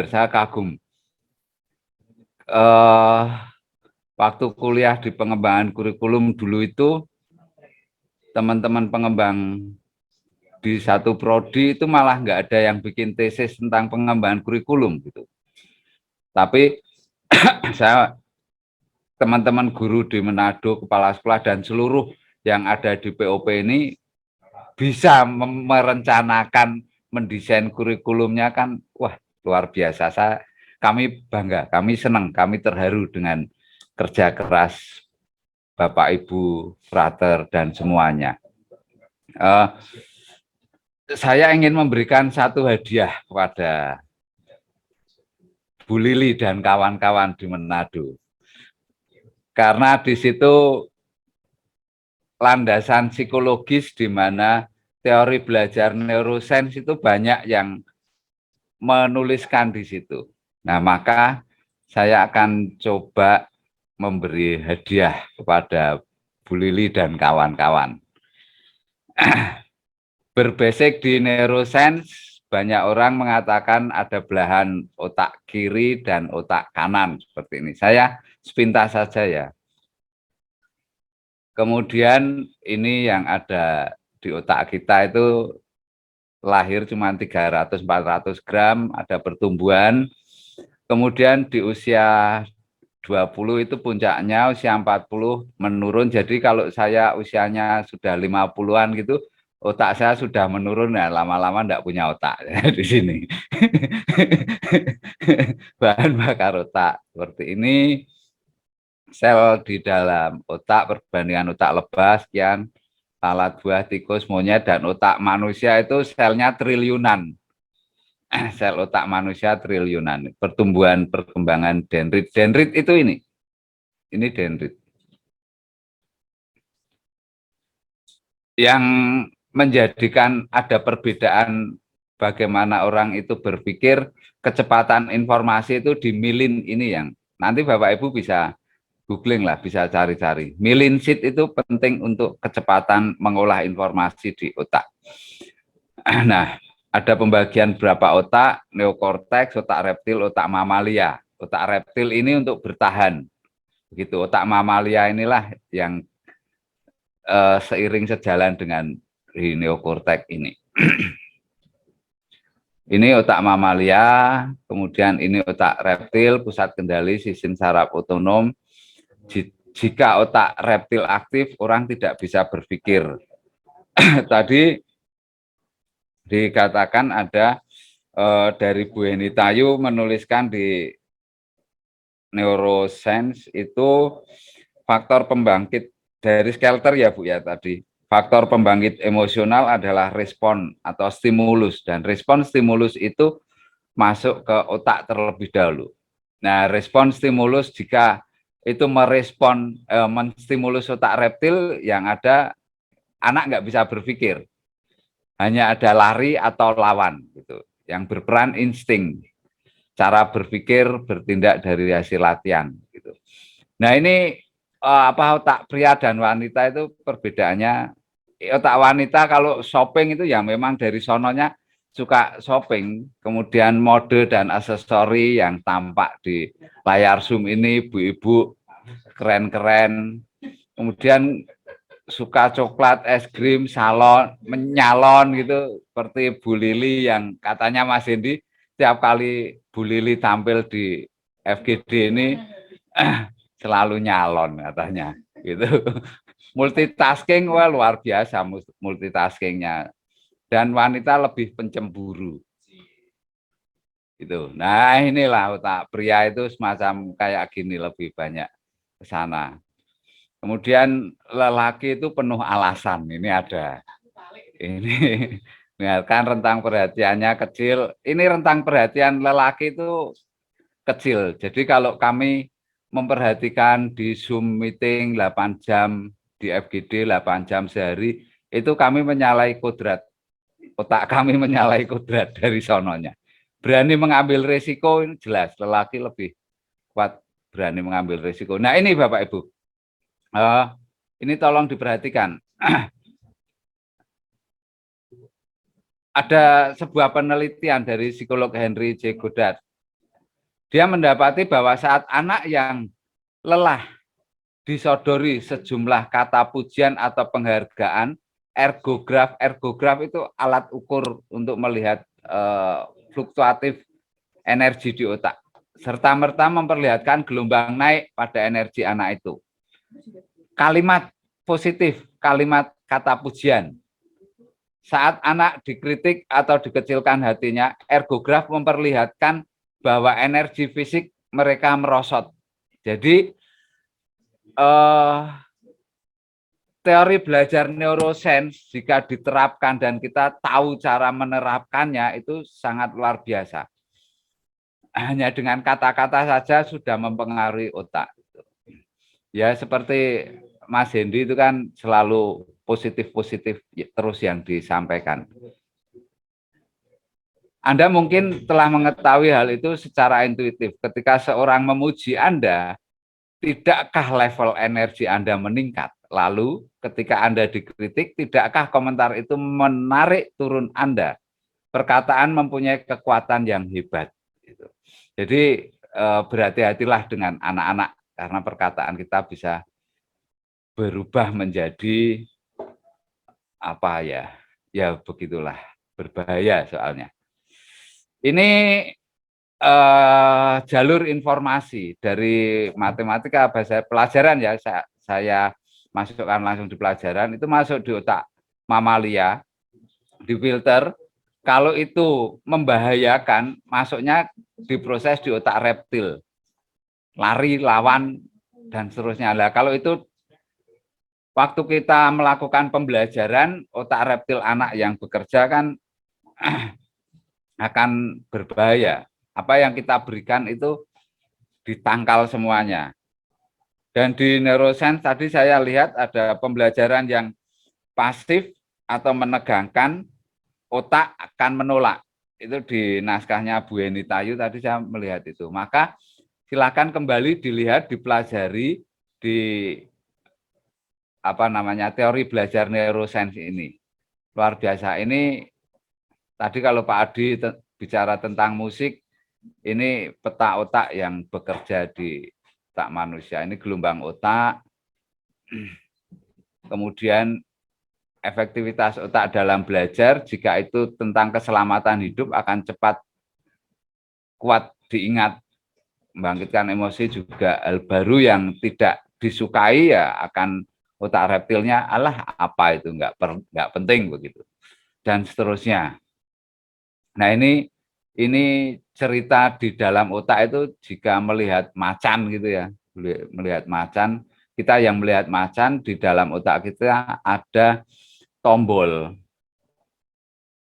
saya kagum. Waktu kuliah di pengembangan kurikulum dulu itu teman-teman pengembang di satu prodi itu malah nggak ada yang bikin tesis tentang pengembangan kurikulum gitu. Tapi saya teman-teman guru di Manado, kepala sekolah dan seluruh yang ada di POP ini bisa merencanakan, mendesain kurikulumnya kan, wah luar biasa. Kami bangga, kami senang, kami terharu dengan kerja keras Bapak Ibu Frater dan semuanya. saya ingin memberikan satu hadiah kepada Bu Lili dan kawan-kawan di Manado. Karena di situ landasan psikologis di mana teori belajar neuroscience itu banyak yang menuliskan di situ. Nah, maka saya akan coba memberi hadiah kepada Bu Lili dan kawan-kawan. Berbasik di neuroscience, banyak orang mengatakan ada belahan otak kiri dan otak kanan seperti ini. Saya sepintas saja ya. Kemudian ini yang ada di otak kita itu lahir cuma 300-400 gram, ada pertumbuhan. Kemudian di usia 20 itu puncaknya, usia 40 menurun. Jadi kalau saya usianya sudah 50-an gitu, otak saya sudah menurun, ya lama-lama enggak punya otak di sini. Bahan bakar otak seperti ini. Sel di dalam otak perbandingan otak lebah sekian, lalat buah, tikus, monyet, dan otak manusia itu selnya triliunan. Sel otak manusia triliunan. Pertumbuhan perkembangan dendrit. Dendrit itu ini dendrit. Yang menjadikan ada perbedaan bagaimana orang itu berpikir, kecepatan informasi itu di milin ini yang nanti Bapak Ibu bisa googling lah, bisa cari-cari. Milin sheet itu penting untuk kecepatan mengolah informasi di otak. Nah, ada pembagian berapa otak, neokorteks, otak reptil, otak mamalia. Otak reptil ini untuk bertahan. Begitu, otak mamalia inilah yang seiring sejalan dengan neokorteks ini. Ini otak mamalia, kemudian ini otak reptil, pusat kendali sistem saraf otonom. Jika otak reptil aktif, orang tidak bisa berpikir. Tadi dikatakan ada dari Bu Heni Tayu menuliskan di neuroscience itu faktor pembangkit dari Skelter ya Bu ya tadi. Faktor pembangkit emosional adalah respon atau stimulus, dan respon stimulus itu masuk ke otak terlebih dahulu. Nah, respon stimulus jika itu menstimulus otak reptil, yang ada anak nggak bisa berpikir, hanya ada lari atau lawan gitu. Yang berperan insting, cara berpikir bertindak dari hasil latihan gitu. Nah ini otak pria dan wanita itu perbedaannya. Otak wanita kalau shopping itu ya memang dari sononya suka shopping, kemudian mode dan aksesori yang tampak di layar Zoom ini, ibu-ibu keren-keren, kemudian suka coklat, es krim, salon, menyalon gitu, seperti Bu Lili yang katanya Mas Hendi tiap kali Bu Lili tampil di FGD ini selalu nyalon katanya gitu. Multitasking, wah luar biasa multitaskingnya, dan wanita lebih pencemburu gitu. Nah inilah otak pria itu semacam kayak gini, lebih banyak ke sana. Kemudian lelaki itu penuh alasan, ini ada. Ini kan rentang perhatiannya kecil. Ini rentang perhatian lelaki itu kecil. Jadi kalau kami memperhatikan di Zoom meeting 8 jam, di FGD 8 jam sehari, itu kami menyalahi kodrat. Otak kami menyalahi kodrat dari sononya. Berani mengambil risiko, ini jelas lelaki lebih kuat berani mengambil risiko. Nah ini Bapak Ibu, ini tolong diperhatikan. Ada sebuah penelitian dari psikolog Henry J. Goddard. Dia mendapati bahwa saat anak yang lelah disodori sejumlah kata pujian atau penghargaan, ergograf itu alat ukur untuk melihat fluktuatif energi di otak, serta-merta memperlihatkan gelombang naik pada energi anak itu. Kalimat positif, kalimat kata pujian. Saat anak dikritik atau dikecilkan hatinya, ergograf memperlihatkan bahwa energi fisik mereka merosot. Jadi teori belajar neuroscience jika diterapkan dan kita tahu cara menerapkannya itu sangat luar biasa. Hanya dengan kata-kata saja sudah mempengaruhi otak. Ya seperti Mas Hendy itu kan selalu positif-positif terus yang disampaikan. Anda mungkin telah mengetahui hal itu secara intuitif. Ketika seorang memuji Anda, tidakkah level energi Anda meningkat? Lalu ketika Anda dikritik, tidakkah komentar itu menarik turun Anda? Perkataan mempunyai kekuatan yang hebat. Jadi berhati-hatilah dengan anak-anak, karena perkataan kita bisa berubah menjadi apa ya? Ya begitulah, berbahaya soalnya. Ini jalur informasi dari matematika bahasa pelajaran ya, saya masukkan langsung di pelajaran, itu masuk di otak mamalia, difilter. Kalau itu membahayakan, masuknya diproses di otak reptil, lari, lawan, dan seterusnya. Nah, kalau itu waktu kita melakukan pembelajaran, otak reptil anak yang bekerja kan akan berbahaya. Apa yang kita berikan itu ditangkal semuanya. Dan di neuroscience tadi saya lihat ada pembelajaran yang pasif atau menegangkan, otak akan menolak. Itu di naskahnya Bu Eni Tayu tadi saya melihat itu. Maka silakan kembali dilihat, dipelajari di apa namanya teori belajar neuroscience ini. Luar biasa. Ini tadi kalau Pak Adi bicara tentang musik, ini peta otak yang bekerja di otak manusia. Ini gelombang otak, kemudian efektivitas otak dalam belajar, jika itu tentang keselamatan hidup akan cepat kuat diingat, membangkitkan emosi juga hal baru yang tidak disukai ya akan otak reptilnya, alah apa itu nggak penting begitu, dan seterusnya. Nah ini cerita di dalam otak itu jika melihat macan gitu ya, melihat macan, kita yang melihat macan di dalam otak kita ada tombol.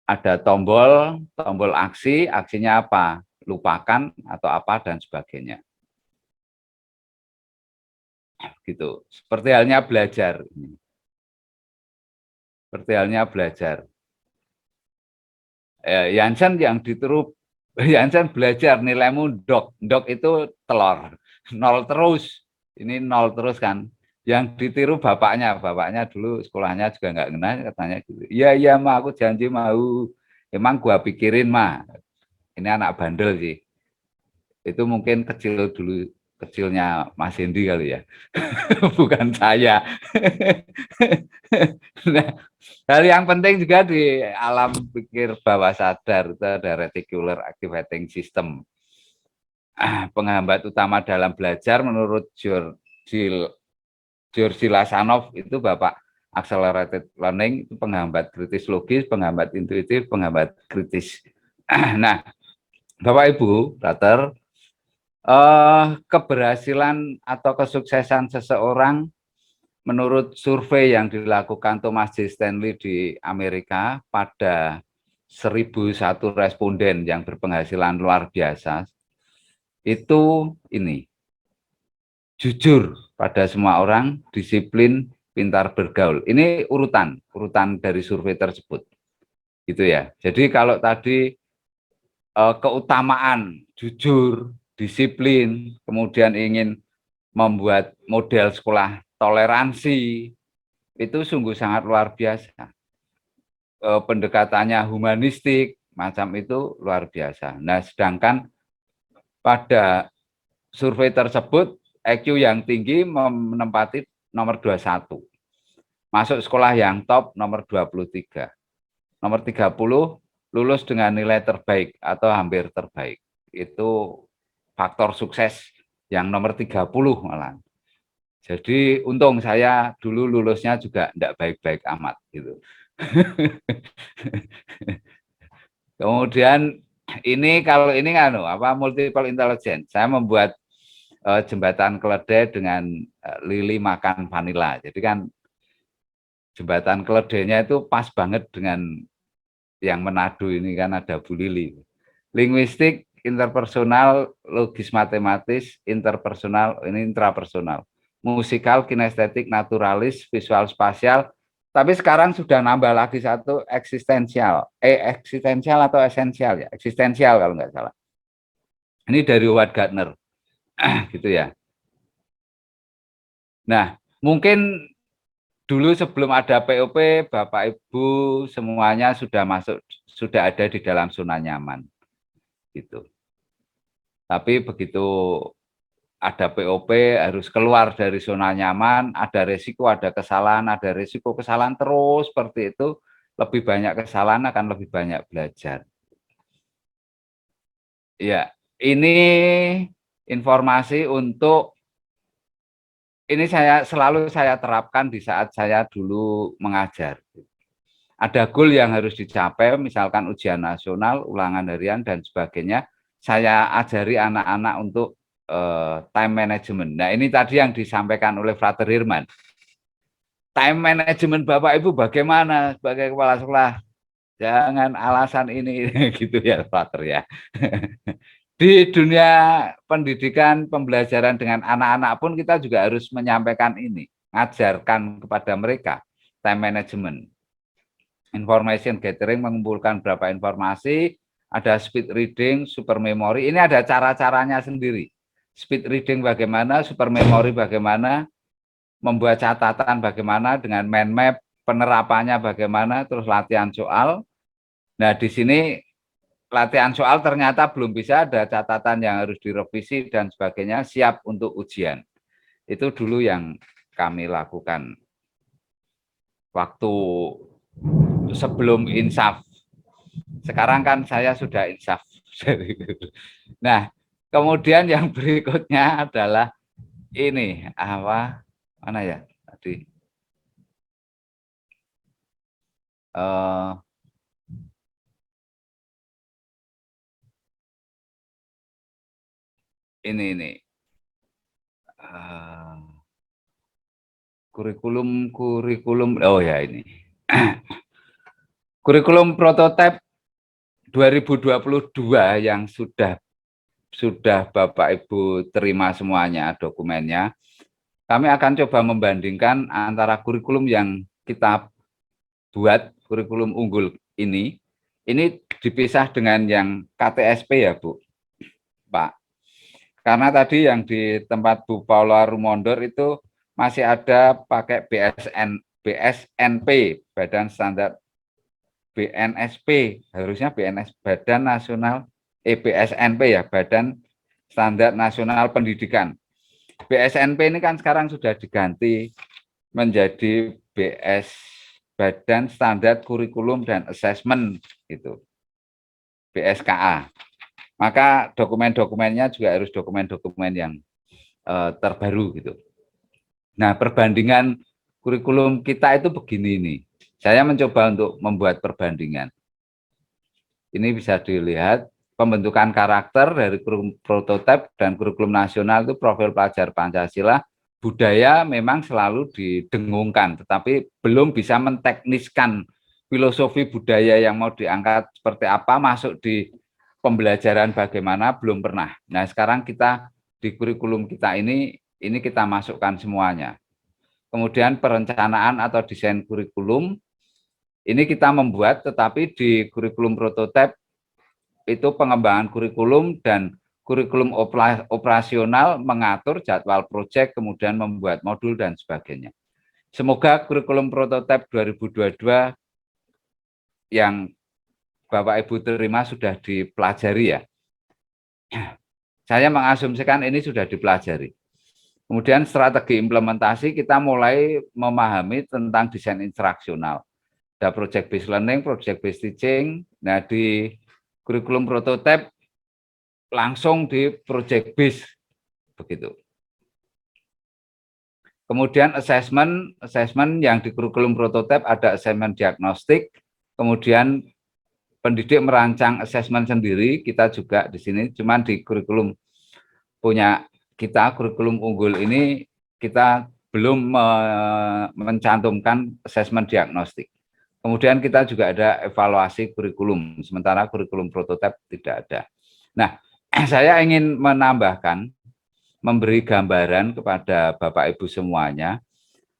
Ada tombol aksi, aksinya apa? Lupakan atau apa dan sebagainya. Gitu. Seperti halnya belajar. Seperti halnya belajar. Jansen yang ditiru, Jansen belajar nilaimu dok itu telur, 0 terus, ini 0 terus kan. Yang ditiru bapaknya dulu sekolahnya juga nggak kenal, katanya gitu. Iya Ma, aku janji mau. Emang gua pikirin Ma, ini anak bandel sih. Itu mungkin kecilnya Mas Hendy kali ya, bukan saya. Nah, hal yang penting juga di alam pikir bawah sadar itu ada reticular activating system. Penghambat utama dalam belajar menurut Georgi Lasanov itu Bapak accelerated learning, itu penghambat kritis logis, penghambat intuitif, penghambat kritis. Nah, Bapak Ibu, Brother, keberhasilan atau kesuksesan seseorang menurut survei yang dilakukan Thomas J. Stanley di Amerika pada 1.001 responden yang berpenghasilan luar biasa, itu ini, jujur pada semua orang, disiplin, pintar bergaul. Ini urutan dari survei tersebut. Gitu ya. Jadi kalau tadi keutamaan jujur, disiplin, kemudian ingin membuat model sekolah toleransi, itu sungguh sangat luar biasa. Pendekatannya humanistik, macam itu luar biasa. Nah, sedangkan pada survei tersebut, IQ yang tinggi menempati nomor 21. Masuk sekolah yang top nomor 23. Nomor 30, lulus dengan nilai terbaik atau hampir terbaik. Itu faktor sukses yang nomor 30 malah. Jadi untung saya dulu lulusnya juga tidak baik-baik amat gitu. Kemudian kalau ini kan multiple intelligence. Saya membuat jembatan keledai dengan lili makan vanila. Jadi kan Jembatan Keledainya itu pas banget dengan yang Manado ini kan ada Bu Lili. Linguistik, interpersonal, logis matematis, interpersonal, ini intrapersonal. Musikal, kinestetik, naturalis, visual spasial. Tapi sekarang sudah nambah lagi satu eksistensial. Eksistensial atau esensial ya? Eksistensial kalau nggak salah. Ini dari Howard Gardner. Gitu ya. Nah, mungkin dulu sebelum ada POP, Bapak Ibu semuanya sudah ada di dalam zona nyaman. Gitu. Tapi begitu ada POP harus keluar dari zona nyaman, ada resiko, ada resiko kesalahan terus seperti itu, lebih banyak kesalahan akan lebih banyak belajar. Ya, ini informasi untuk ini selalu saya terapkan di saat saya dulu mengajar. Ada goal yang harus dicapai, misalkan ujian nasional, ulangan harian, dan sebagainya. Saya ajari anak-anak untuk time management. Nah, ini tadi yang disampaikan oleh Frater Hirman. Time management Bapak Ibu bagaimana sebagai kepala sekolah? Jangan alasan ini, gitu ya, Frater ya. Di dunia pendidikan, pembelajaran dengan anak-anak pun kita juga harus menyampaikan ini, ngajarkan kepada mereka time management. Information gathering, mengumpulkan berapa informasi, ada speed reading, super memory, ini ada cara-caranya sendiri. Speed reading bagaimana, super memory bagaimana, membuat catatan bagaimana, dengan mind map, penerapannya bagaimana, terus latihan soal. Nah, di sini latihan soal ternyata belum bisa, ada catatan yang harus direvisi dan sebagainya, siap untuk ujian. Itu dulu yang kami lakukan waktu sebelum insaf. Sekarang kan saya sudah insaf. Nah, kemudian yang berikutnya adalah ini, mana ya tadi? Ini kurikulum oh ya ini kurikulum prototipe 2022 yang sudah Bapak Ibu terima semuanya dokumennya. Kami akan coba membandingkan antara kurikulum yang kita buat, kurikulum unggul ini dipisah dengan yang KTSP ya Bu, Pak. Karena tadi yang di tempat Bu Paula Rumondor itu masih ada pakai BSNP, Badan Standar BNSP, harusnya Badan Nasional, BSNP ya, Badan Standar Nasional Pendidikan. BSNP ini kan sekarang sudah diganti menjadi Badan Standar Kurikulum dan Assessment, gitu, BSKA. Maka dokumen-dokumennya juga harus dokumen-dokumen yang terbaru gitu. Nah, perbandingan kurikulum kita itu begini nih. Saya mencoba untuk membuat perbandingan. Ini bisa dilihat pembentukan karakter dari kurikulum prototipe dan kurikulum nasional itu profil pelajar Pancasila, budaya memang selalu didengungkan, tetapi belum bisa mentekniskan filosofi budaya yang mau diangkat seperti apa, masuk di pembelajaran bagaimana, belum pernah. Nah, sekarang kita di kurikulum kita ini kita masukkan semuanya. Kemudian perencanaan atau desain kurikulum, ini kita membuat, tetapi di kurikulum prototipe itu pengembangan kurikulum dan kurikulum operasional mengatur jadwal proyek, kemudian membuat modul dan sebagainya. Semoga kurikulum prototipe 2022 yang Bapak Ibu terima sudah dipelajari ya. Saya mengasumsikan ini sudah dipelajari. Kemudian strategi implementasi kita mulai memahami tentang desain instruksional. Ada project based learning, project based teaching. Nah, di kurikulum prototipe langsung di project based begitu. Kemudian assessment yang di kurikulum prototipe ada assessment diagnostik, kemudian pendidik merancang assessment sendiri, kita juga di sini, cuman di kurikulum punya kita, kurikulum unggul ini kita belum mencantumkan asesmen diagnostik. Kemudian kita juga ada evaluasi kurikulum, sementara kurikulum prototipe tidak ada. Nah, saya ingin menambahkan, memberi gambaran kepada Bapak Ibu semuanya,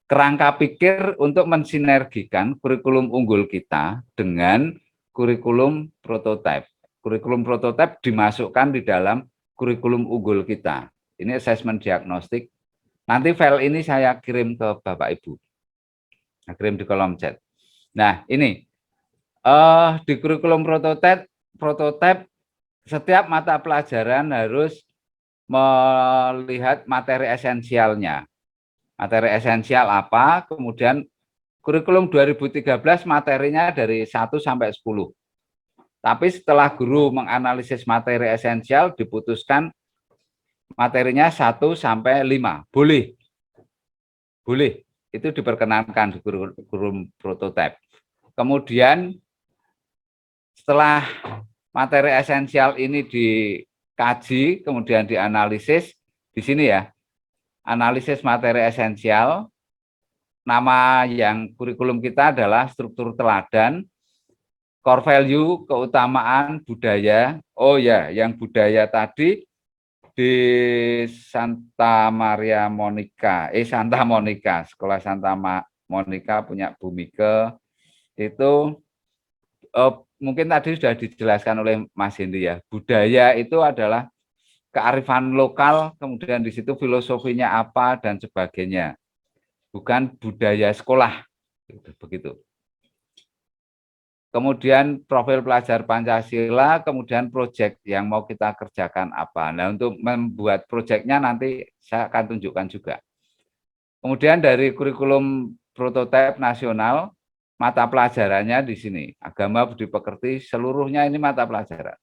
kerangka pikir untuk mensinergikan kurikulum unggul kita dengan kurikulum prototipe. Kurikulum prototipe dimasukkan di dalam kurikulum unggul kita. Ini asesmen diagnostik. Nanti file ini saya kirim ke Bapak Ibu. Saya kirim di kolom chat. Nah, ini di kurikulum prototipe setiap mata pelajaran harus melihat materi esensialnya. Materi esensial apa? Kemudian kurikulum 2013 materinya dari 1 sampai 10. Tapi setelah guru menganalisis materi esensial diputuskan materinya 1 sampai 5. Boleh. Boleh. Itu diperkenankan di kurikulum prototipe. Kemudian setelah materi esensial ini dikaji, kemudian dianalisis, di sini ya, analisis materi esensial, nama yang kurikulum kita adalah struktur teladan, core value, keutamaan, budaya. Oh ya, yang budaya tadi di Santa Monica, Sekolah Santa Monica punya Bu Mike, itu mungkin tadi sudah dijelaskan oleh Mas Hendy ya. Budaya itu adalah kearifan lokal, kemudian di situ filosofinya apa dan sebagainya. Bukan budaya sekolah. Begitu. Kemudian profil pelajar Pancasila, kemudian proyek yang mau kita kerjakan apa. Nah, untuk membuat proyeknya nanti saya akan tunjukkan juga. Kemudian dari kurikulum prototipe nasional, mata pelajarannya di sini. Agama, budi pekerti, seluruhnya ini mata pelajaran.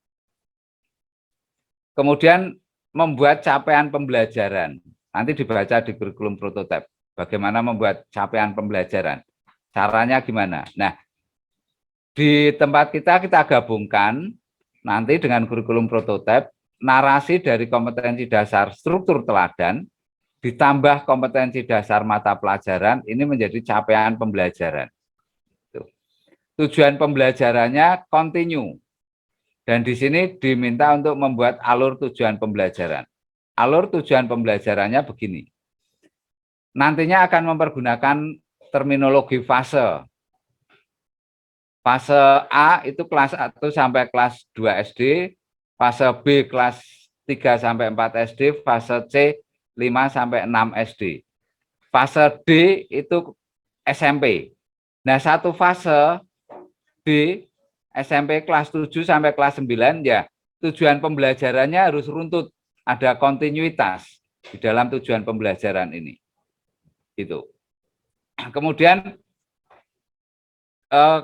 Kemudian membuat capaian pembelajaran. Nanti dibaca di kurikulum prototipe. Bagaimana membuat capaian pembelajaran. Caranya gimana? Nah, di tempat kita gabungkan nanti dengan kurikulum prototipe, narasi dari kompetensi dasar struktur teladan, ditambah kompetensi dasar mata pelajaran, ini menjadi capaian pembelajaran. Tujuan pembelajarannya continue. Dan di sini diminta untuk membuat alur tujuan pembelajaran. Alur tujuan pembelajarannya begini. Nantinya akan mempergunakan terminologi fase. Fase A itu kelas 1 sampai kelas 2 SD, fase B kelas 3 sampai 4 SD, fase C 5 sampai 6 SD. Fase D itu SMP. Nah, satu fase D SMP kelas 7 sampai kelas 9 ya, tujuan pembelajarannya harus runtut, ada kontinuitas di dalam tujuan pembelajaran ini. Gitu. Kemudian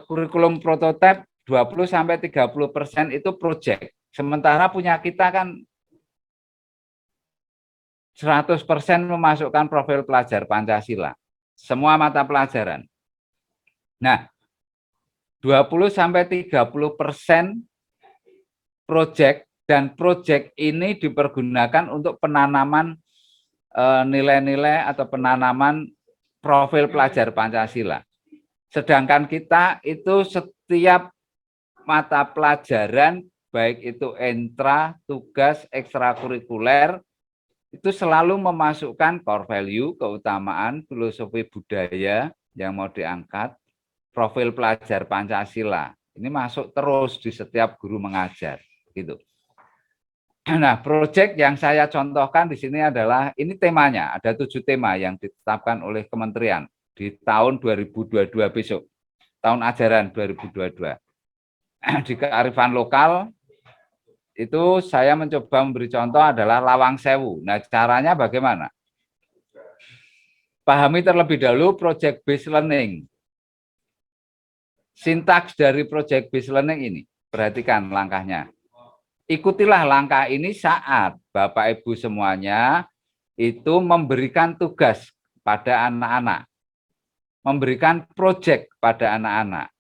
kurikulum prototipe 20-30% itu proyek. Sementara punya kita kan 100% memasukkan profil pelajar Pancasila. Semua mata pelajaran. Nah, 20-30% proyek, dan proyek ini dipergunakan untuk penanaman nilai-nilai atau penanaman profil pelajar Pancasila. Sedangkan kita itu setiap mata pelajaran, baik itu intra, tugas, ekstrakurikuler, itu selalu memasukkan core value, keutamaan, filosofi budaya yang mau diangkat, profil pelajar Pancasila. Ini masuk terus di setiap guru mengajar. Gitu. Nah, proyek yang saya contohkan di sini adalah, ini temanya, ada 7 tema yang ditetapkan oleh kementerian di tahun 2022 besok, tahun ajaran 2022. Di kearifan lokal, itu saya mencoba memberi contoh adalah Lawang Sewu. Nah, caranya bagaimana? Pahami terlebih dahulu project based learning. Sintaks dari project based learning ini, perhatikan langkahnya. Ikutilah langkah ini saat Bapak Ibu semuanya itu memberikan tugas pada anak-anak. Memberikan proyek pada anak-anak.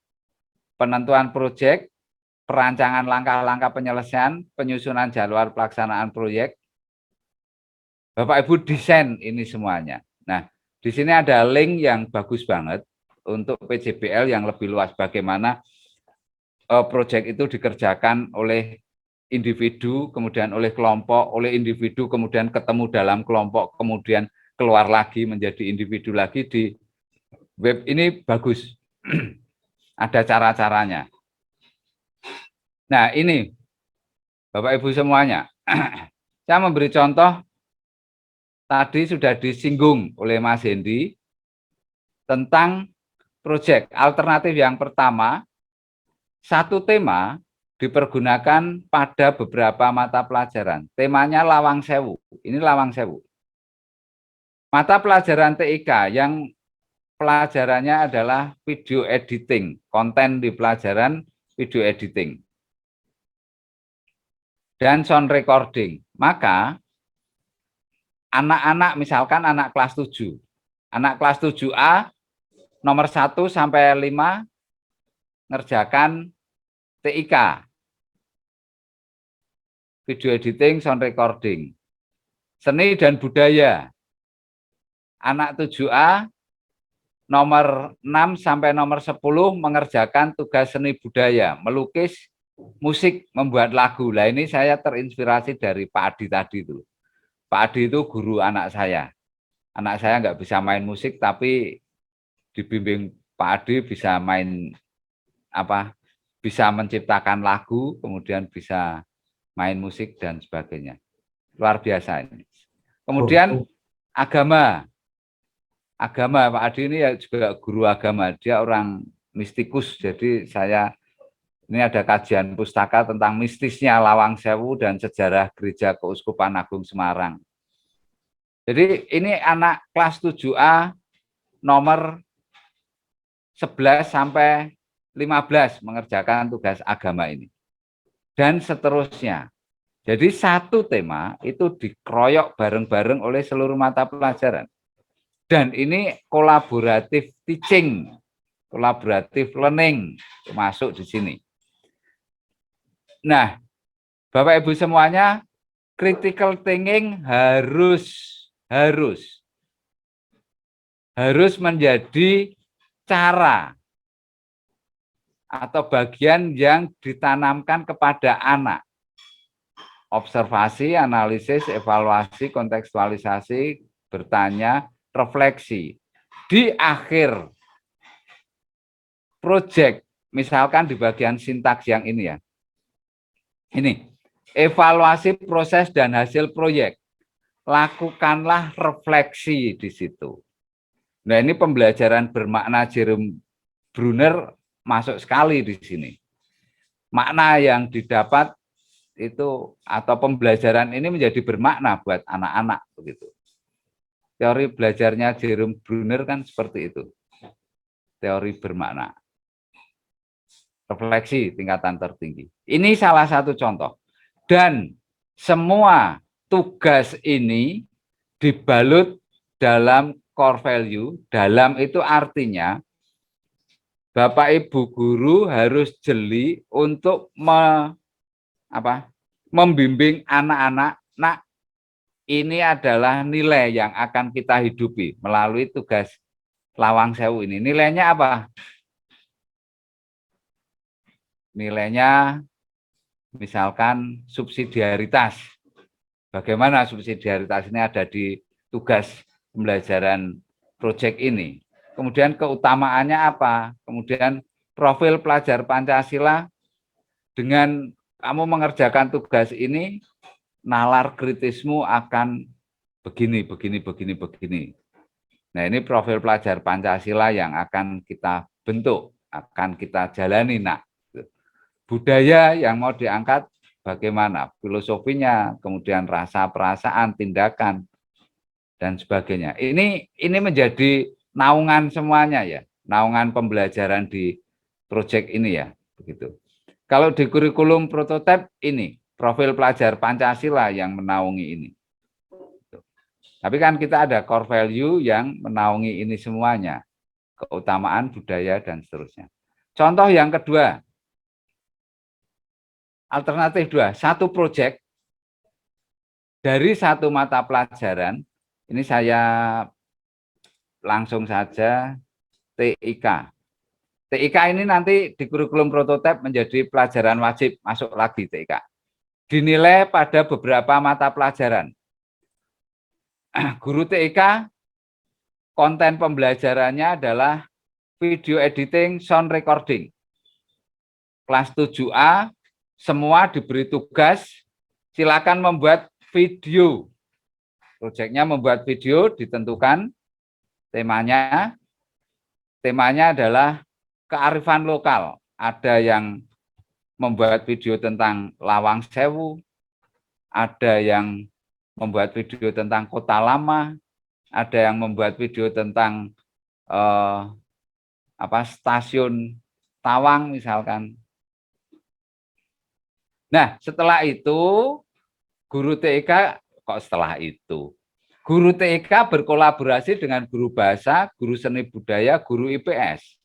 Penentuan proyek, perancangan langkah-langkah penyelesaian, penyusunan jadwal pelaksanaan proyek. Bapak Ibu desain ini semuanya. Nah, Di sini ada link yang bagus banget untuk PJBL yang lebih luas, bagaimana proyek itu dikerjakan oleh individu, kemudian oleh kelompok, oleh individu, kemudian ketemu dalam kelompok, kemudian keluar lagi menjadi individu lagi. Di web ini bagus, ada cara-caranya. Nah ini Bapak Ibu semuanya, saya memberi contoh, tadi sudah disinggung oleh Mas Hendi, tentang proyek alternatif yang pertama, satu tema dipergunakan pada beberapa mata pelajaran. Temanya Lawang Sewu. Ini Lawang Sewu. Mata pelajaran TIK yang pelajarannya adalah video editing. Konten di pelajaran video editing. Dan sound recording. Maka anak-anak, misalkan anak kelas 7. Anak kelas 7A nomor 1 sampai 5 ngerjakan TIK. Video editing, sound recording. Seni dan budaya. Anak 7A nomor 6 sampai nomor 10 mengerjakan tugas seni budaya, melukis, musik, membuat lagu. Nah ini saya terinspirasi dari Pak Adi tadi itu. Pak Adi itu guru anak saya. Anak saya nggak bisa main musik, tapi dibimbing Pak Adi bisa main bisa menciptakan lagu, kemudian bisa main musik dan sebagainya. Luar biasa ini. Kemudian agama Pak Adi ini ya juga guru agama, dia orang mistikus. Jadi ini ada kajian pustaka tentang mistisnya Lawang Sewu dan sejarah Gereja Keuskupan Agung Semarang. Jadi ini anak kelas 7A nomor 11 sampai 15 mengerjakan tugas agama ini. Dan seterusnya. Jadi satu tema itu dikeroyok bareng-bareng oleh seluruh mata pelajaran. Dan ini kolaboratif teaching, kolaboratif learning masuk di sini. Nah, Bapak Ibu semuanya, critical thinking harus menjadi cara atau bagian yang ditanamkan kepada anak. Observasi, analisis, evaluasi, kontekstualisasi, bertanya, refleksi. Di akhir proyek, misalkan di bagian sintaks yang ini ya. Ini, evaluasi proses dan hasil proyek. Lakukanlah refleksi di situ. Nah, ini pembelajaran bermakna Jerome Bruner masuk sekali di sini. Makna yang didapat itu atau pembelajaran ini menjadi bermakna buat anak-anak begitu. Teori belajarnya Jerome Bruner kan seperti itu. Teori bermakna. Refleksi tingkatan tertinggi. Ini salah satu contoh. Dan semua tugas ini dibalut dalam core value. Dalam itu artinya Bapak Ibu guru harus jeli untuk membimbing anak-anak. Nah, ini adalah nilai yang akan kita hidupi melalui tugas Lawang Sewu ini. Nilainya apa? Nilainya misalkan subsidiaritas. Bagaimana subsidiaritas ini ada di tugas pembelajaran proyek ini. Kemudian keutamaannya apa? Kemudian profil pelajar Pancasila, dengan kamu mengerjakan tugas ini, nalar kritismu akan begini. Nah, ini profil pelajar Pancasila yang akan kita bentuk, akan kita jalani. Nah, budaya yang mau diangkat bagaimana? Filosofinya, kemudian rasa perasaan, tindakan, dan sebagainya. Ini menjadi naungan semuanya ya, naungan pembelajaran di proyek ini ya, begitu. Kalau di kurikulum prototipe ini, profil pelajar Pancasila yang menaungi ini. Tapi kan kita ada core value yang menaungi ini semuanya. Keutamaan, budaya, dan seterusnya. Contoh yang kedua, alternatif 2, satu proyek dari satu mata pelajaran, ini saya langsung saja TIK. TIK ini nanti di kurikulum prototipe menjadi pelajaran wajib, masuk lagi TIK. Dinilai pada beberapa mata pelajaran. Guru TIK, konten pembelajarannya adalah video editing, sound recording. Kelas 7A, semua diberi tugas, silakan membuat video. Proyeknya membuat video, ditentukan temanya. Temanya adalah kearifan lokal. Ada yang membuat video tentang Lawang Sewu, ada yang membuat video tentang Kota Lama, ada yang membuat video tentang stasiun Tawang misalkan. Nah, setelah itu guru TIK guru TIK berkolaborasi dengan guru bahasa, guru seni budaya, guru IPS.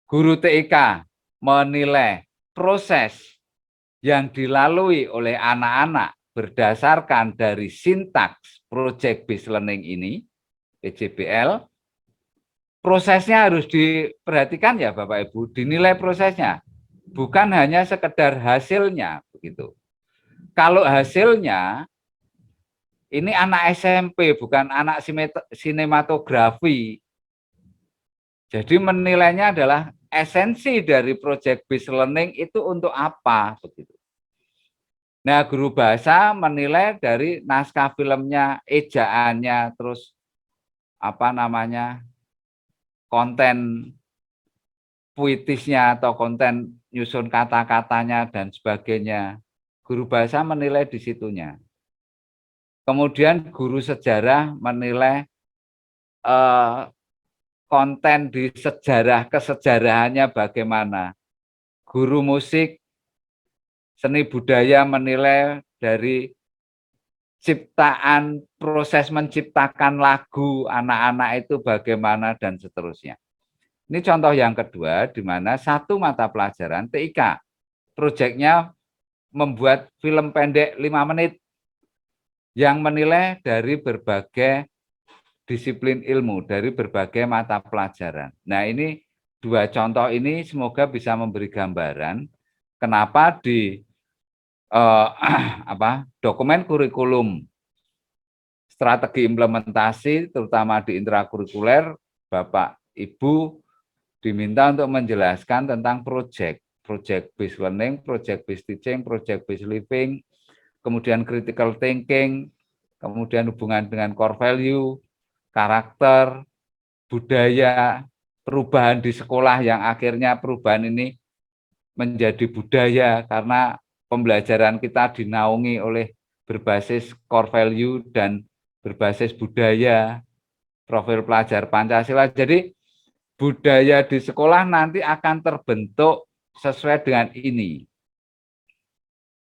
Guru TIK menilai proses yang dilalui oleh anak-anak berdasarkan dari sintaks project based learning ini, PJBL. Prosesnya harus diperhatikan ya Bapak Ibu, dinilai prosesnya. Bukan hanya sekedar hasilnya begitu. Kalau hasilnya ini anak SMP bukan anak sinematografi. Jadi menilainya adalah esensi dari project based learning itu untuk apa begitu. Nah, guru bahasa menilai dari naskah filmnya, ejaannya, terus konten puitisnya atau konten nyusun kata-katanya dan sebagainya. Guru bahasa menilai di situnya. Kemudian guru sejarah menilai konten di sejarah, kesejarahannya bagaimana. Guru musik, seni budaya menilai dari ciptaan, proses menciptakan lagu anak-anak itu bagaimana dan seterusnya. Ini contoh yang kedua, di mana satu mata pelajaran TIK. Proyeknya membuat film pendek 5 menit yang menilai dari berbagai disiplin ilmu, dari berbagai mata pelajaran. Nah, ini dua contoh ini semoga bisa memberi gambaran kenapa di dokumen kurikulum strategi implementasi, terutama di intrakurikuler, Bapak Ibu diminta untuk menjelaskan tentang project based learning, project based teaching, project based living, kemudian critical thinking, kemudian hubungan dengan core value, karakter, budaya, perubahan di sekolah yang akhirnya perubahan ini menjadi budaya karena pembelajaran kita dinaungi oleh berbasis core value dan berbasis budaya, profil pelajar Pancasila. Jadi budaya di sekolah nanti akan terbentuk sesuai dengan ini.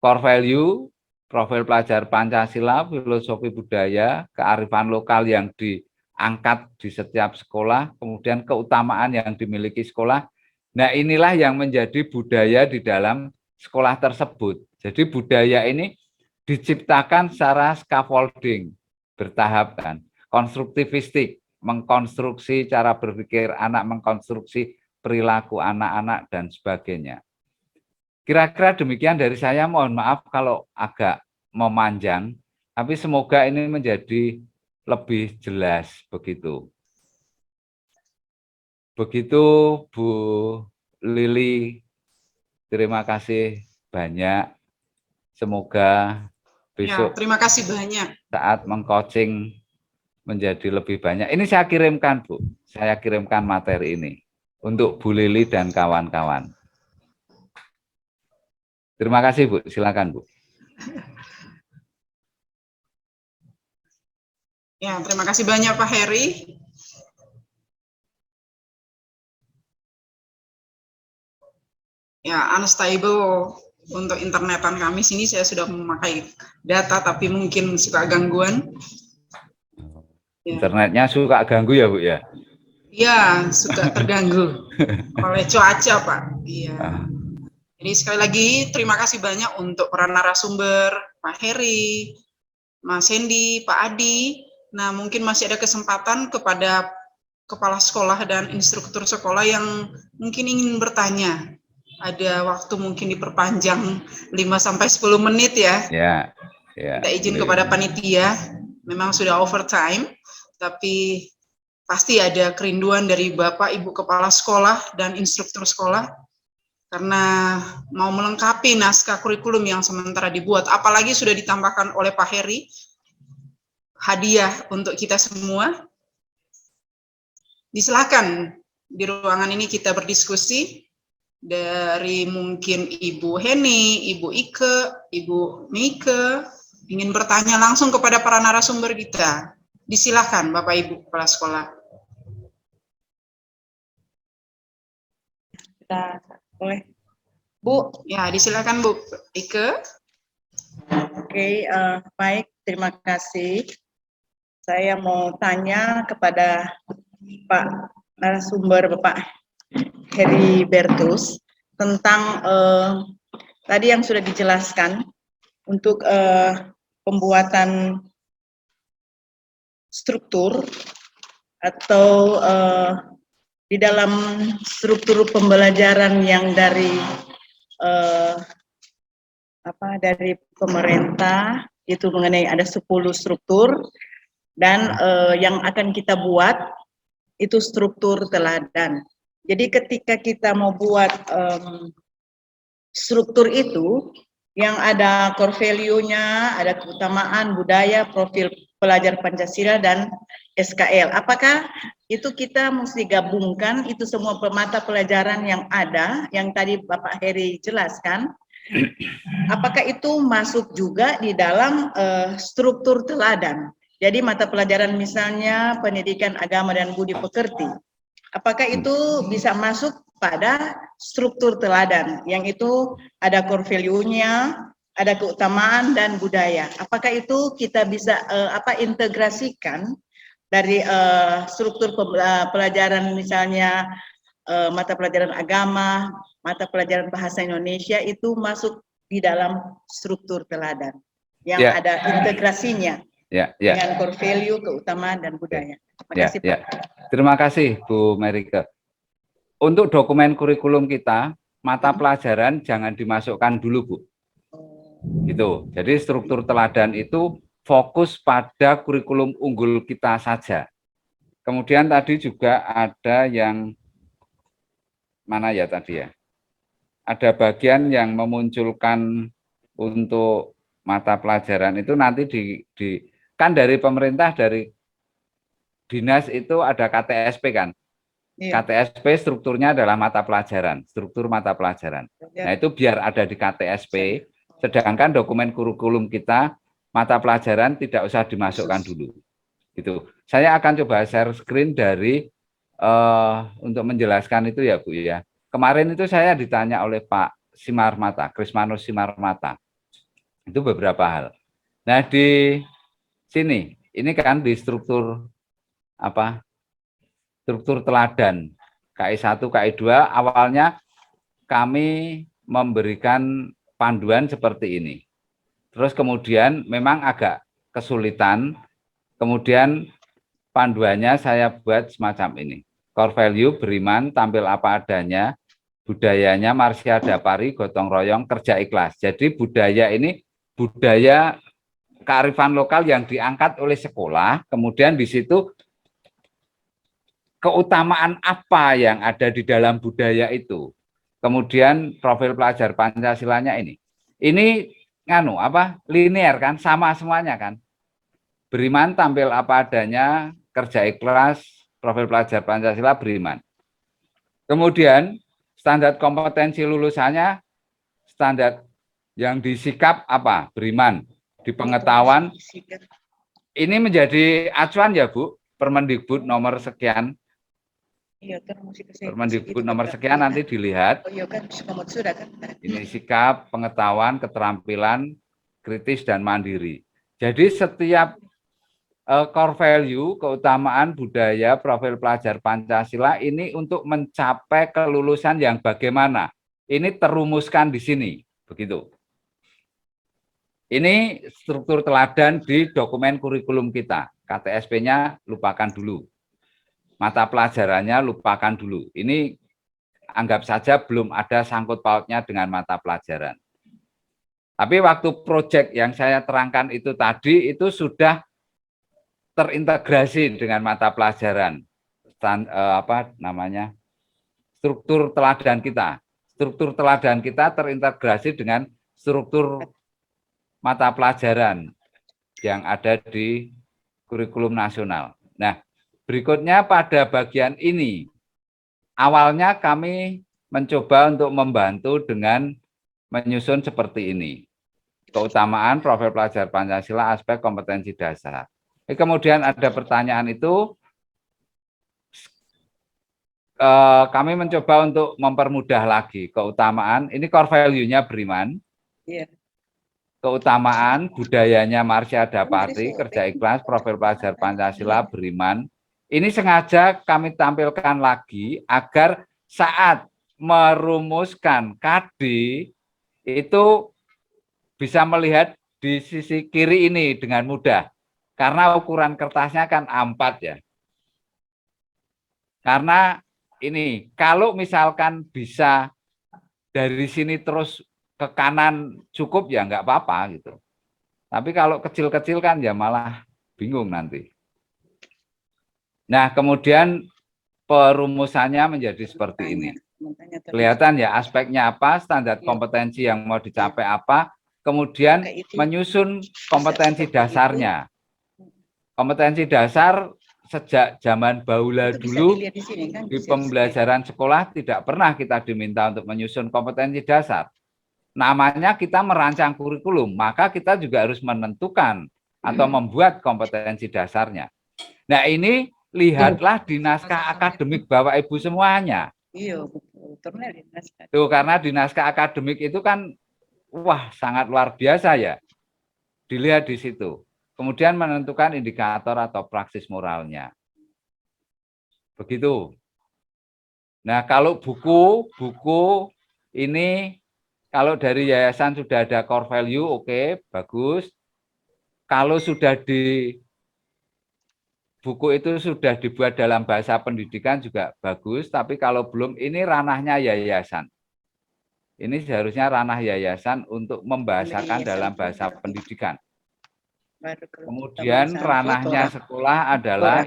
Core value, profil pelajar Pancasila, filosofi budaya, kearifan lokal yang diangkat di setiap sekolah, kemudian keutamaan yang dimiliki sekolah. Nah, inilah yang menjadi budaya di dalam sekolah tersebut. Jadi budaya ini diciptakan secara scaffolding, bertahap kan, konstruktivistik, mengkonstruksi cara berpikir anak, mengkonstruksi perilaku anak-anak dan sebagainya. Kira-kira demikian dari saya, mohon maaf kalau agak memanjang, tapi semoga ini menjadi lebih jelas begitu. Begitu Bu Lili, terima kasih banyak. Semoga besok terima kasih banyak. Saat mengcoaching menjadi lebih banyak. Ini saya kirimkan Bu, saya kirimkan materi ini untuk Bu Lili dan kawan-kawan. Terima kasih Bu, silakan Bu. Ya, terima kasih banyak Pak Heri. Ya, unstable untuk internetan kami sini, saya sudah memakai data tapi mungkin suka gangguan. Ya. Internetnya suka ganggu ya Bu ya? Iya, suka terganggu oleh cuaca Pak. Iya. Jadi sekali lagi terima kasih banyak untuk para narasumber, Pak Heri, Mas Hendy, Pak Adi, Nah, mungkin masih ada kesempatan kepada kepala sekolah dan instruktur sekolah yang mungkin ingin bertanya. Ada waktu mungkin diperpanjang 5-10 menit ya. Ya, ya. Kita izin kepada panitia, memang sudah overtime, tapi pasti ada kerinduan dari Bapak, Ibu Kepala Sekolah dan instruktur sekolah karena mau melengkapi naskah kurikulum yang sementara dibuat, apalagi sudah ditambahkan oleh Pak Heri, hadiah untuk kita semua. Disilakan di ruangan ini kita berdiskusi dari mungkin Ibu Heni, Ibu Ike, Ibu Mike, ingin bertanya langsung kepada para narasumber kita. Disilakan Bapak Ibu Kepala Sekolah. Kita boleh. Bu, Ya, disilakan Bu Ike. oke, baik, terima kasih. Saya mau tanya kepada Pak narasumber Bapak Heri Bertus tentang tadi yang sudah dijelaskan untuk pembuatan struktur atau di dalam struktur pembelajaran yang dari dari pemerintah itu mengenai ada 10 struktur dan yang akan kita buat itu struktur teladan. Jadi ketika kita mau buat struktur itu yang ada core value-nya, ada keutamaan budaya, profil pelajar Pancasila dan SKL. Apakah itu kita mesti gabungkan itu semua mata pelajaran yang ada yang tadi Bapak Heri jelaskan? Apakah itu masuk juga di dalam struktur teladan? Jadi mata pelajaran misalnya pendidikan agama dan budi pekerti, apakah itu bisa masuk pada struktur teladan yang itu ada core value-nya, ada keutamaan dan budaya? Apakah itu kita bisa integrasikan dari struktur pelajaran misalnya mata pelajaran agama, mata pelajaran bahasa Indonesia itu masuk di dalam struktur teladan yang ada integrasinya dengan core value, keutamaan dan budaya. Terima kasih, Pak. Terima kasih Bu Merike. Untuk dokumen kurikulum kita, mata pelajaran jangan dimasukkan dulu, Bu. Gitu. Jadi struktur teladan itu fokus pada kurikulum unggul kita saja. Kemudian tadi juga ada yang mana ya tadi ya? Ada bagian yang memunculkan untuk mata pelajaran itu nanti kan dari pemerintah, dari dinas itu ada KTSP kan? Iya. KTSP strukturnya adalah mata pelajaran, struktur mata pelajaran. Nah itu biar ada di KTSP, sedangkan dokumen kurikulum kita, mata pelajaran tidak usah dimasukkan dulu. Gitu. Saya akan coba share screen dari untuk menjelaskan itu ya Bu ya. Kemarin itu saya ditanya oleh Pak Simarmata, Krismanus Simarmata. Itu beberapa hal. Nah di sini, ini kan di struktur struktur teladan KI1, KI2 awalnya kami memberikan panduan seperti ini. Terus kemudian memang agak kesulitan, kemudian panduannya saya buat semacam ini. Core value, beriman, tampil apa adanya, budayanya Marsya Dapari, gotong royong, kerja ikhlas. Jadi budaya ini budaya kearifan lokal yang diangkat oleh sekolah, kemudian di situ keutamaan apa yang ada di dalam budaya itu. Kemudian profil pelajar Pancasilanya ini. Ini linear kan, sama semuanya kan. Beriman, tampil apa adanya, kerja ikhlas, profil pelajar Pancasila, beriman. Kemudian standar kompetensi lulusannya, standar yang disikap apa? Beriman. Di pengetahuan, ini menjadi acuan ya Bu, Permendikbud nomor sekian. Permendikbud nomor sekian nanti dilihat. Ini sikap, pengetahuan, keterampilan, kritis dan mandiri. Jadi setiap core value, keutamaan budaya, profil pelajar Pancasila ini untuk mencapai kelulusan yang bagaimana? Ini terumuskan di sini, begitu. Ini struktur teladan di dokumen kurikulum kita. KTSP-nya lupakan dulu. Mata pelajarannya lupakan dulu. Ini anggap saja belum ada sangkut pautnya dengan mata pelajaran. Tapi waktu proyek yang saya terangkan itu tadi itu sudah terintegrasi dengan mata pelajaran. Struktur teladan kita. Struktur teladan kita terintegrasi dengan struktur mata pelajaran yang ada di kurikulum nasional. Nah, berikutnya pada bagian ini, awalnya kami mencoba untuk membantu dengan menyusun seperti ini. Keutamaan profil pelajar Pancasila, aspek kompetensi dasar. Kemudian ada pertanyaan itu, kami mencoba untuk mempermudah lagi keutamaan, ini core value-nya Beriman, keutamaan budayanya Marsya Dapati, kerja ikhlas, profil pelajar Pancasila, Beriman. Ini sengaja kami tampilkan lagi agar saat merumuskan KD itu bisa melihat di sisi kiri ini dengan mudah. Karena ukuran kertasnya kan A4 ya. Karena ini, kalau misalkan bisa dari sini terus ke kanan cukup ya nggak apa-apa gitu. Tapi kalau kecil-kecil kan ya malah bingung nanti. Nah, kemudian perumusannya menjadi seperti ini. Kelihatan ya aspeknya apa, standar kompetensi yang mau dicapai apa, kemudian menyusun kompetensi dasarnya. Kompetensi dasar sejak zaman bahula dulu di pembelajaran sekolah tidak pernah kita diminta untuk menyusun kompetensi dasar. Namanya kita merancang kurikulum, maka kita juga harus menentukan atau membuat kompetensi dasarnya. Nah, ini lihatlah di naskah akademik Bapak Ibu semuanya. Iya, betul. Tuh, karena di naskah akademik itu kan wah sangat luar biasa ya. Dilihat di situ. Kemudian menentukan indikator atau praksis moralnya. Begitu. Nah, kalau buku ini kalau dari yayasan sudah ada core value, oke, bagus. Kalau sudah di buku itu sudah dibuat dalam bahasa pendidikan juga bagus, tapi kalau belum, ini ranahnya yayasan. Ini seharusnya ranah yayasan untuk membahasakan dalam bahasa pendidikan. Kemudian ranahnya sekolah adalah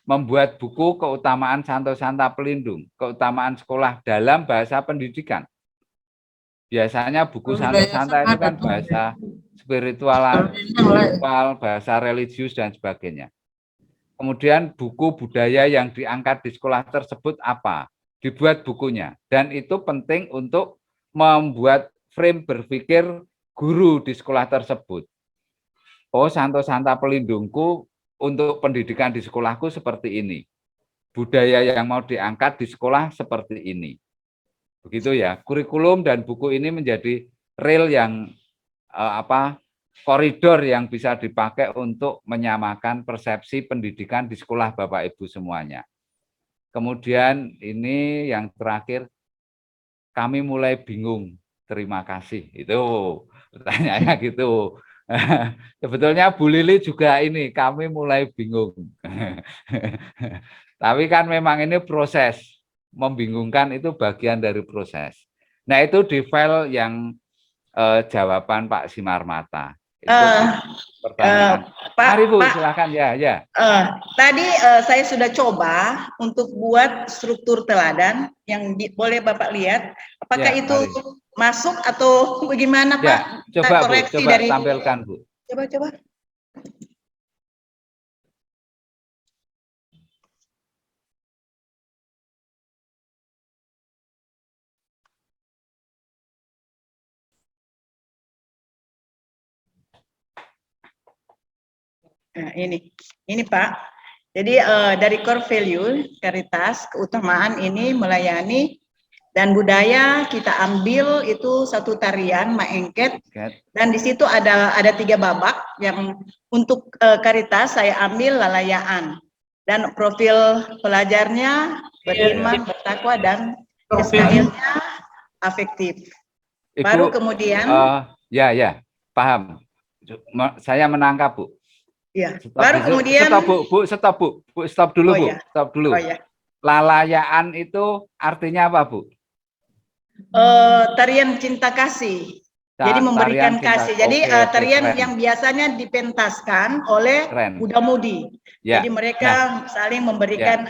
membuat buku keutamaan Santo Santa Pelindung, keutamaan sekolah dalam bahasa pendidikan. Biasanya buku Santo Santa itu kan bahasa spiritual, bahasa religius dan sebagainya. Kemudian buku budaya yang diangkat di sekolah tersebut apa? Dibuat bukunya. Dan itu penting untuk membuat frame berpikir guru di sekolah tersebut. Oh, Santo Santa Pelindungku untuk pendidikan di sekolahku seperti ini. Budaya yang mau diangkat di sekolah seperti ini. Begitu ya. Kurikulum dan buku ini menjadi rel yang koridor yang bisa dipakai untuk menyamakan persepsi pendidikan di sekolah Bapak Ibu semuanya. Kemudian ini yang terakhir, kami mulai bingung. Terima kasih. Itu pertanyaannya gitu. Sebetulnya Bu Lili juga ini, kami mulai bingung. Tapi kan memang ini proses. Membingungkan itu bagian dari proses. Nah, itu di file yang jawaban Pak Simarmata. Pertanyaan. Mari Bu, silakan ya. Tadi saya sudah coba untuk buat struktur teladan yang boleh Bapak lihat. Apakah ya, itu mari. Masuk atau bagaimana Pak? Ya, coba Bu, coba dari... tampilkan Bu. Coba. Nah, ini Pak. Jadi dari core value Caritas, keutamaan ini melayani dan budaya kita ambil itu satu tarian Maengket, dan di situ ada 3 babak yang untuk Caritas saya ambil lalayaan, dan profil pelajarnya beriman, bertakwa, dan SKL-nya afektif. Ibu, baru kemudian ya paham. Saya menangkap Bu. Ya. Stop Baru dulu. kemudian Stop Bu, stop dulu Oh, Bu, ya. stop dulu. Oh ya. Lalayaan itu artinya apa Bu? Tarian cinta kasih. Jadi memberikan Tarian cinta. kasih. Jadi Oke, oke, tarian keren. yang biasanya dipentaskan oleh Keren. muda-mudi. Ya. Jadi mereka saling memberikan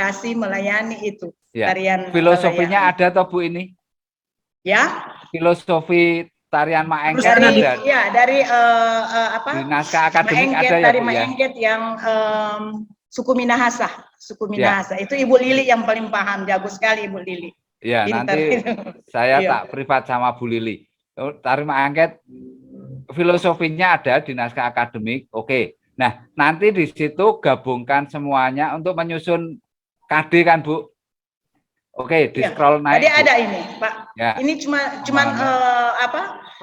kasih melayani itu. Ya. Tarian Filosofinya lalayaan. ada toh Bu ini? Ya. Filosofi tarian Maengket Dari ada dari di naskah akademik Maengket, ada ya dari Bu ya? Maengket yang suku Minahasa. Suku Minahasa. Itu Ibu Lili yang paling paham. Jago sekali Ibu Lili. Ya, Pintar. nanti saya Iya. tak privat sama Bu Lili. Tari Maengket filosofinya ada di naskah akademik. Oke. Nah, nanti di situ gabungkan semuanya untuk menyusun KD kan, Bu? Oke, di Iya. scroll naik. Tadi Bu. ada ini, Pak. Ya. Ini cuman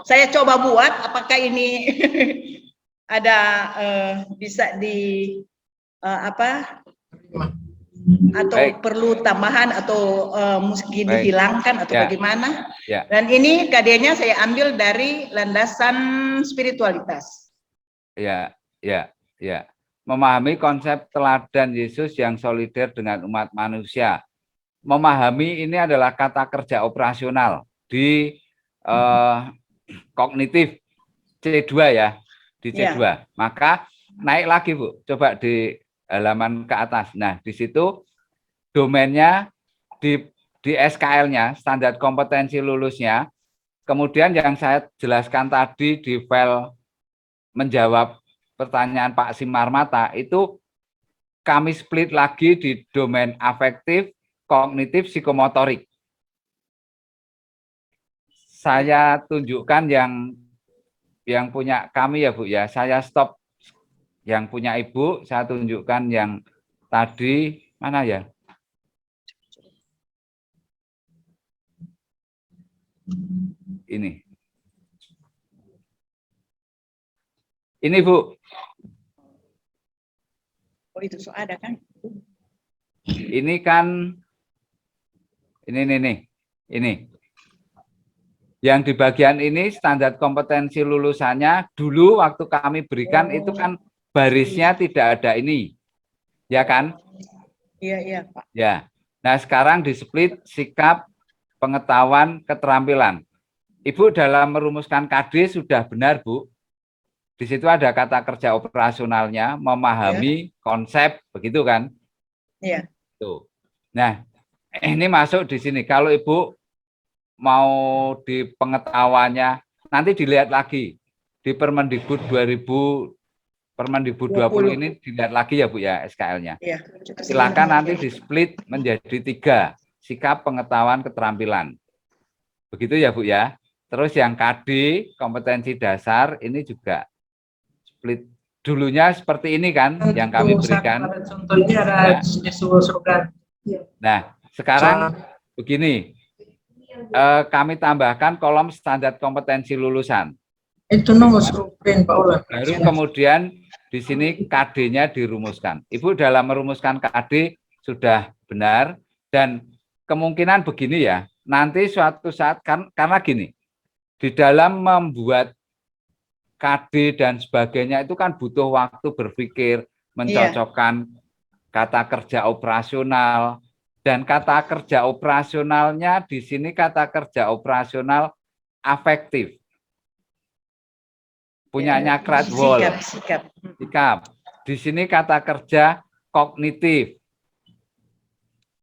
saya coba buat apakah ini ada bisa di atau Baik. perlu tambahan atau mesti Baik. dihilangkan atau Ya. bagaimana? Ya. Dan ini KD-nya saya ambil dari landasan spiritualitas. Ya, ya, ya. Memahami konsep teladan Yesus yang solider dengan umat manusia. Memahami ini adalah kata kerja operasional di kognitif C2 ya, di C2. Ya. Maka naik lagi Bu, coba di halaman ke atas. Nah, di situ domainnya di SKL-nya, standar kompetensi lulusnya. Kemudian yang saya jelaskan tadi di file menjawab pertanyaan Pak Simarmata itu kami split lagi di domain afektif, kognitif, psikomotorik. Saya tunjukkan yang punya kami ya Bu ya. Saya stop yang punya Ibu, saya tunjukkan yang tadi mana ya? Ini. Ini Bu. Oh itu so ada kan? Ini kan ini. Yang di bagian ini standar kompetensi lulusannya dulu waktu kami berikan itu kan barisnya tidak ada ini. Ya kan? Iya, Pak. Ya. Nah, sekarang di split sikap, pengetahuan, keterampilan. Ibu dalam merumuskan KD sudah benar, Bu. Di situ ada kata kerja operasionalnya, memahami konsep, begitu kan? Iya. Tuh. Nah, ini masuk di sini. Kalau Ibu mau di pengetahuannya, nanti dilihat lagi di Permendikbud 20 20 ini dilihat lagi ya Bu ya SKL-nya. Iya. Silakan nanti di split menjadi 3, sikap, pengetahuan, keterampilan. Begitu ya Bu ya. Terus yang KD, kompetensi dasar, ini juga split. Dulunya seperti ini kan yang kami berikan. Contohnya Nah, sekarang begini. Kami tambahkan kolom standar kompetensi lulusan. Itu nomor survei Pak Ulan. Baru kemudian di sini KD-nya dirumuskan. Ibu dalam merumuskan KD sudah benar dan kemungkinan begini ya. Nanti suatu saat karena gini. Di dalam membuat KD dan sebagainya itu kan butuh waktu berpikir, mencocokkan kata kerja operasional. Dan kata kerja operasionalnya di sini kata kerja operasional afektif. Punyanya Cradwell. Sikap. Di sini kata kerja kognitif.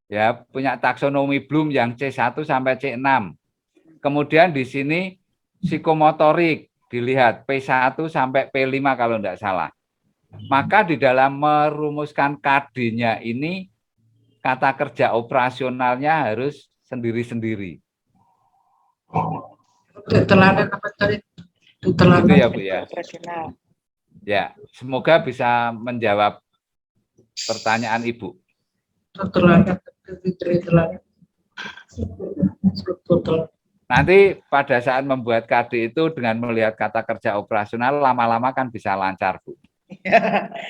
Ya, punya taksonomi Bloom yang C1 sampai C6. Kemudian di sini psikomotorik, dilihat P1 sampai P5 kalau tidak salah. Maka di dalam merumuskan KD-nya ini kata kerja operasionalnya harus sendiri-sendiri. Teladan apa tadi? Itu ya Bu ya. Ya, semoga bisa menjawab pertanyaan Ibu. Nanti pada saat membuat KD itu dengan melihat kata kerja operasional lama-lama kan bisa lancar Bu.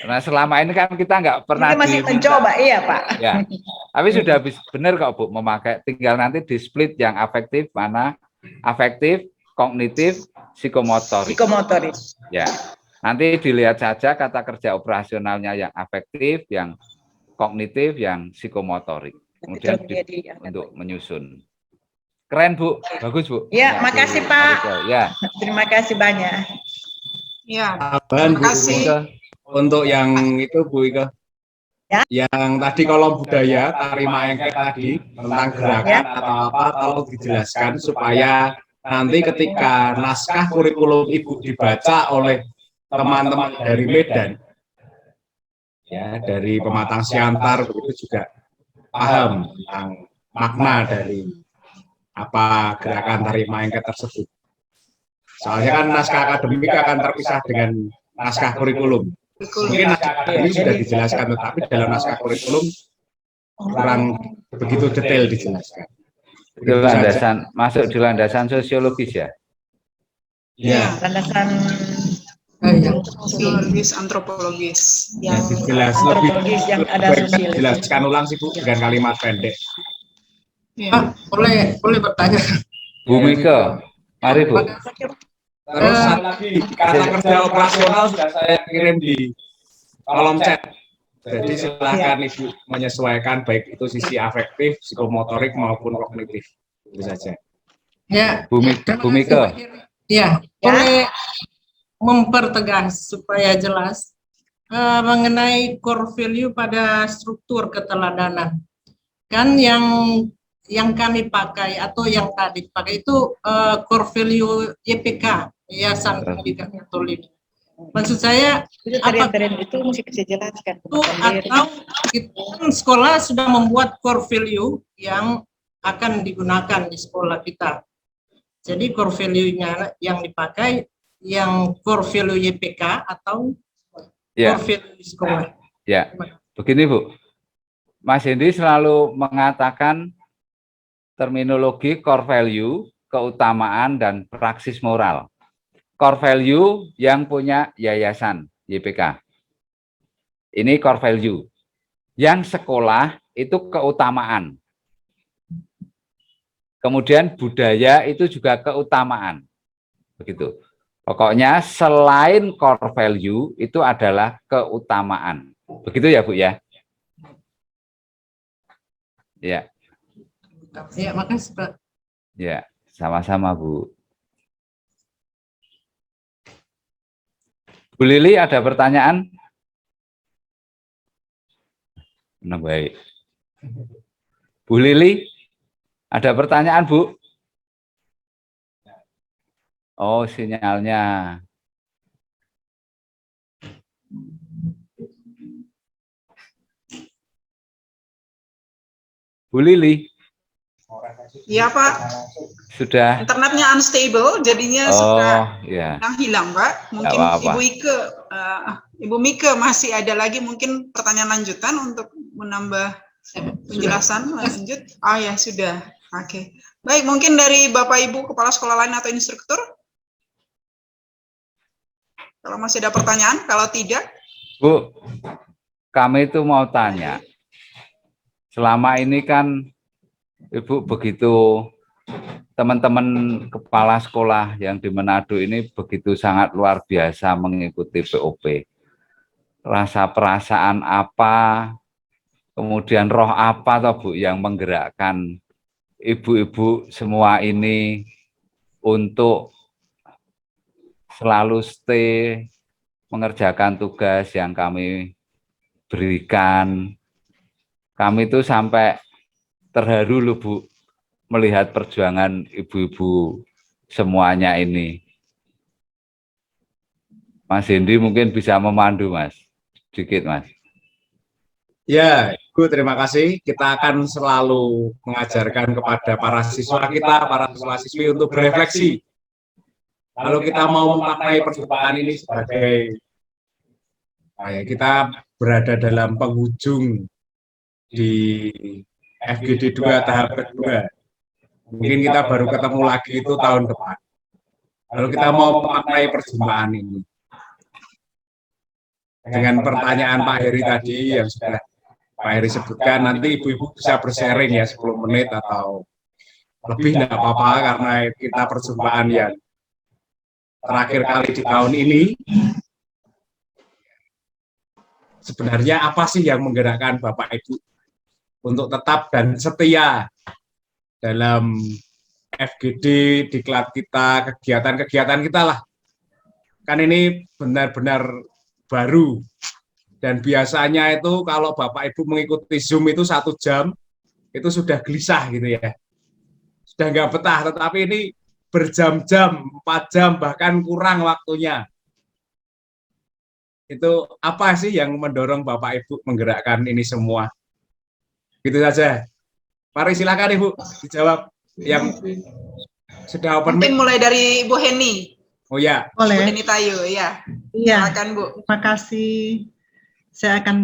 Nah selama ini kan kita nggak pernah ini masih mencoba, iya Pak. Ya, tapi sudah benar kok Bu memakai. Tinggal nanti di split yang afektif mana, afektif, kognitif, psikomotorik. Psikomotorik. Ya, Nanti dilihat saja kata kerja operasionalnya yang afektif, yang kognitif, yang psikomotorik. Kemudian untuk menyusun. Keren Bu, bagus Bu. Ya, makasih Pak. Ya. Terima kasih banyak. Ya, Tambahan, terima Bu kasih. Ika. Untuk yang itu Bu Ika. Ya. Yang tadi kolom budaya, tari maengket tadi, tentang gerakan atau apa, tolong dijelaskan supaya nanti ketika naskah kurikulum Ibu dibaca oleh teman-teman dari Medan, ya dari Pematang Siantar, begitu juga paham tentang makna dari apa gerakan tari maengket tersebut. Soalnya kan naskah akademik akan terpisah dengan naskah kurikulum. Mungkin naskah akademik sudah dijelaskan, tetapi dalam naskah kurikulum kurang begitu detail dijelaskan. Itu landasan, masuk di landasan sosiologis ya? Ya, Landasan Sosiologis, antropologis. yang jelas antropologis yang ada sosiologis. Jelaskan ulang sih Bu dengan kalimat pendek. Ya. Boleh bertanya. Bu Mika, mari Bu. Terus satu lagi, kata kerja operasional sudah saya kirim di kolom chat. Jadi silakan Ibu menyesuaikan baik itu sisi afektif, psikomotorik maupun kognitif. Itu saja. Ya. Bu Mika. Ya, boleh mempertegas supaya jelas mengenai core value pada struktur keteladanan. Kan yang kami pakai atau yang tadi pakai itu core value YPK, Yayasan Pendidikan Katolik. Maksud saya Itu tarian-tarian itu mesti bisa jelaskan. itu atau kita kan sekolah sudah membuat core value yang akan digunakan di sekolah kita. Jadi core value-nya yang dipakai yang core value YPK atau Ya. core value di sekolah. Ya, begini Bu. Mas Hendy selalu mengatakan terminologi core value, keutamaan, dan praksis moral. Core value yang punya yayasan YPK. Ini core value. Yang sekolah itu keutamaan. Kemudian budaya itu juga keutamaan. Begitu. Pokoknya selain core value itu adalah keutamaan. Begitu ya Bu ya? Ya. Ya, makasih Pak. Ya, sama-sama Bu. Bu Lili ada pertanyaan? Nah, baik. Bu Lili, ada pertanyaan Bu? Oh, sinyalnya. Bu Lili. Iya Pak, Sudah. internetnya unstable, jadinya suka Ya. hilang Pak. Mungkin apa-apa. Ibu Mika masih ada lagi mungkin pertanyaan lanjutan untuk menambah penjelasan lanjut. Ya sudah, oke. Baik, mungkin dari Bapak Ibu kepala sekolah lain atau instruktur. Kalau masih ada pertanyaan, kalau tidak. Bu, kami itu mau tanya. Selama ini kan Ibu begitu, teman-teman kepala sekolah yang di Manado ini begitu sangat luar biasa mengikuti POP. Rasa perasaan apa, kemudian roh apa toh Bu yang menggerakkan ibu-ibu semua ini untuk selalu stay mengerjakan tugas yang kami berikan. Kami itu sampai terharu loh Bu, melihat perjuangan ibu-ibu semuanya ini. Mas Hendy mungkin bisa memandu Mas, sedikit Mas. Ya, Ibu, terima kasih. Kita akan selalu mengajarkan kepada para siswa kita, para siswa-siswi untuk berefleksi. Kalau kita mau memaknai perjumpaan ini sebagai kita berada dalam penghujung di FGD 2 tahap kedua. Mungkin kita baru ketemu lagi itu tahun depan. Kalau kita mau memaknai perjumpaan ini. Dengan pertanyaan Pak Heri tadi yang sudah Pak Heri sebutkan, nanti ibu-ibu bisa bersharing ya 10 menit atau lebih, enggak apa-apa, karena kita perjumpaan yang terakhir kali di tahun ini. sebenarnya apa sih yang menggerakkan Bapak Ibu untuk tetap dan setia dalam FGD, diklat kita, kegiatan-kegiatan kita lah. Kan ini benar-benar baru. Dan biasanya itu kalau Bapak Ibu mengikuti Zoom itu 1 jam, itu sudah gelisah gitu ya. Sudah nggak betah, tetapi ini berjam-jam, 4 jam, bahkan kurang waktunya. Itu apa sih yang mendorong Bapak Ibu menggerakkan ini semua? Gitu saja. Mari silakan Ibu dijawab yang sudah open Mungkin mic. mulai dari Bu Heni. Oh ya, Bu Boleh. Heni Tayo, ya. Iya, Silakan Bu. terima kasih. Saya akan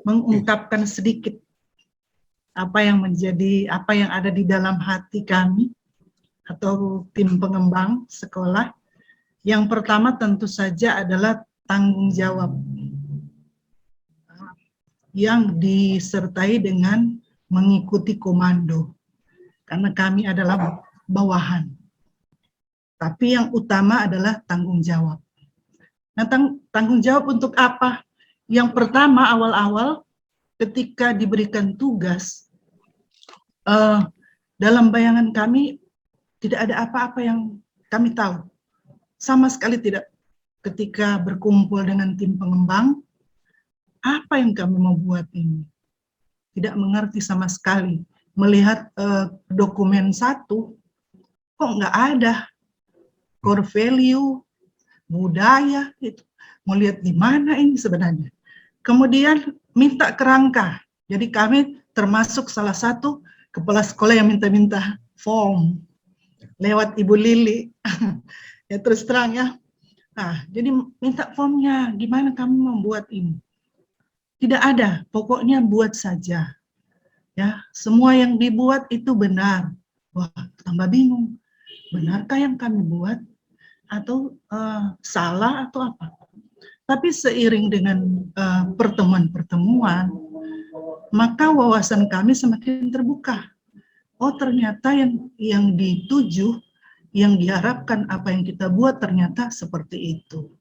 mengungkapkan sedikit apa yang ada di dalam hati kami atau tim pengembang sekolah. Yang pertama tentu saja adalah tanggung jawab yang disertai dengan mengikuti komando, karena kami adalah bawahan. Tapi yang utama adalah tanggung jawab. Nah, tanggung jawab untuk apa? Yang pertama, awal-awal ketika diberikan tugas, dalam bayangan kami tidak ada apa-apa yang kami tahu. Sama sekali tidak. Ketika berkumpul dengan tim pengembang, apa yang kami mau buat ini? Tidak mengerti sama sekali. Melihat dokumen 1, kok nggak ada core value, budaya, itu. Mau lihat di mana ini sebenarnya. Kemudian minta kerangka. Jadi kami termasuk salah satu kepala sekolah yang minta-minta form lewat Ibu Lili. Ya terus terang ya. Nah, jadi minta formnya, gimana kami membuat ini. Tidak ada, pokoknya buat saja. Ya, semua yang dibuat itu benar. Wah, tambah bingung. Benarkah yang kami buat atau salah atau apa? Tapi seiring dengan pertemuan-pertemuan, maka wawasan kami semakin terbuka. Oh, ternyata yang dituju, yang diharapkan apa yang kita buat ternyata seperti itu.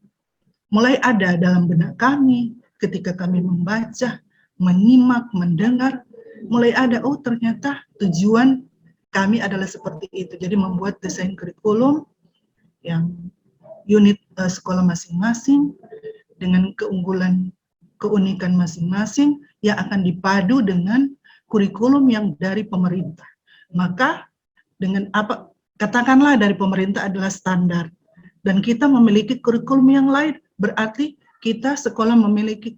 Mulai ada dalam benak kami ketika kami membaca, menyimak, mendengar, mulai ada, oh ternyata tujuan kami adalah seperti itu. Jadi membuat desain kurikulum yang unit sekolah masing-masing dengan keunikan masing-masing yang akan dipadu dengan kurikulum yang dari pemerintah. Maka dengan apa, katakanlah dari pemerintah adalah standar, dan kita memiliki kurikulum yang lain, berarti kita sekolah memiliki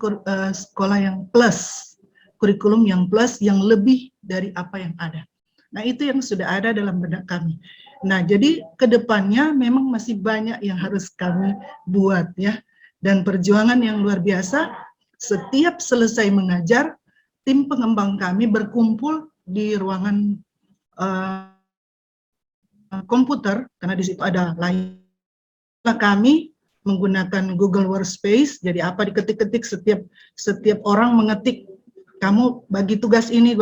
sekolah yang plus, kurikulum yang plus, yang lebih dari apa yang ada. Nah, itu yang sudah ada dalam benak kami. Nah, jadi kedepannya memang masih banyak yang harus kami buat ya. Dan perjuangan yang luar biasa, setiap selesai mengajar, tim pengembang kami berkumpul di ruangan komputer, karena di situ ada layar. Kami menggunakan Google Workspace, jadi apa diketik-ketik, setiap orang mengetik, kamu bagi tugas ini,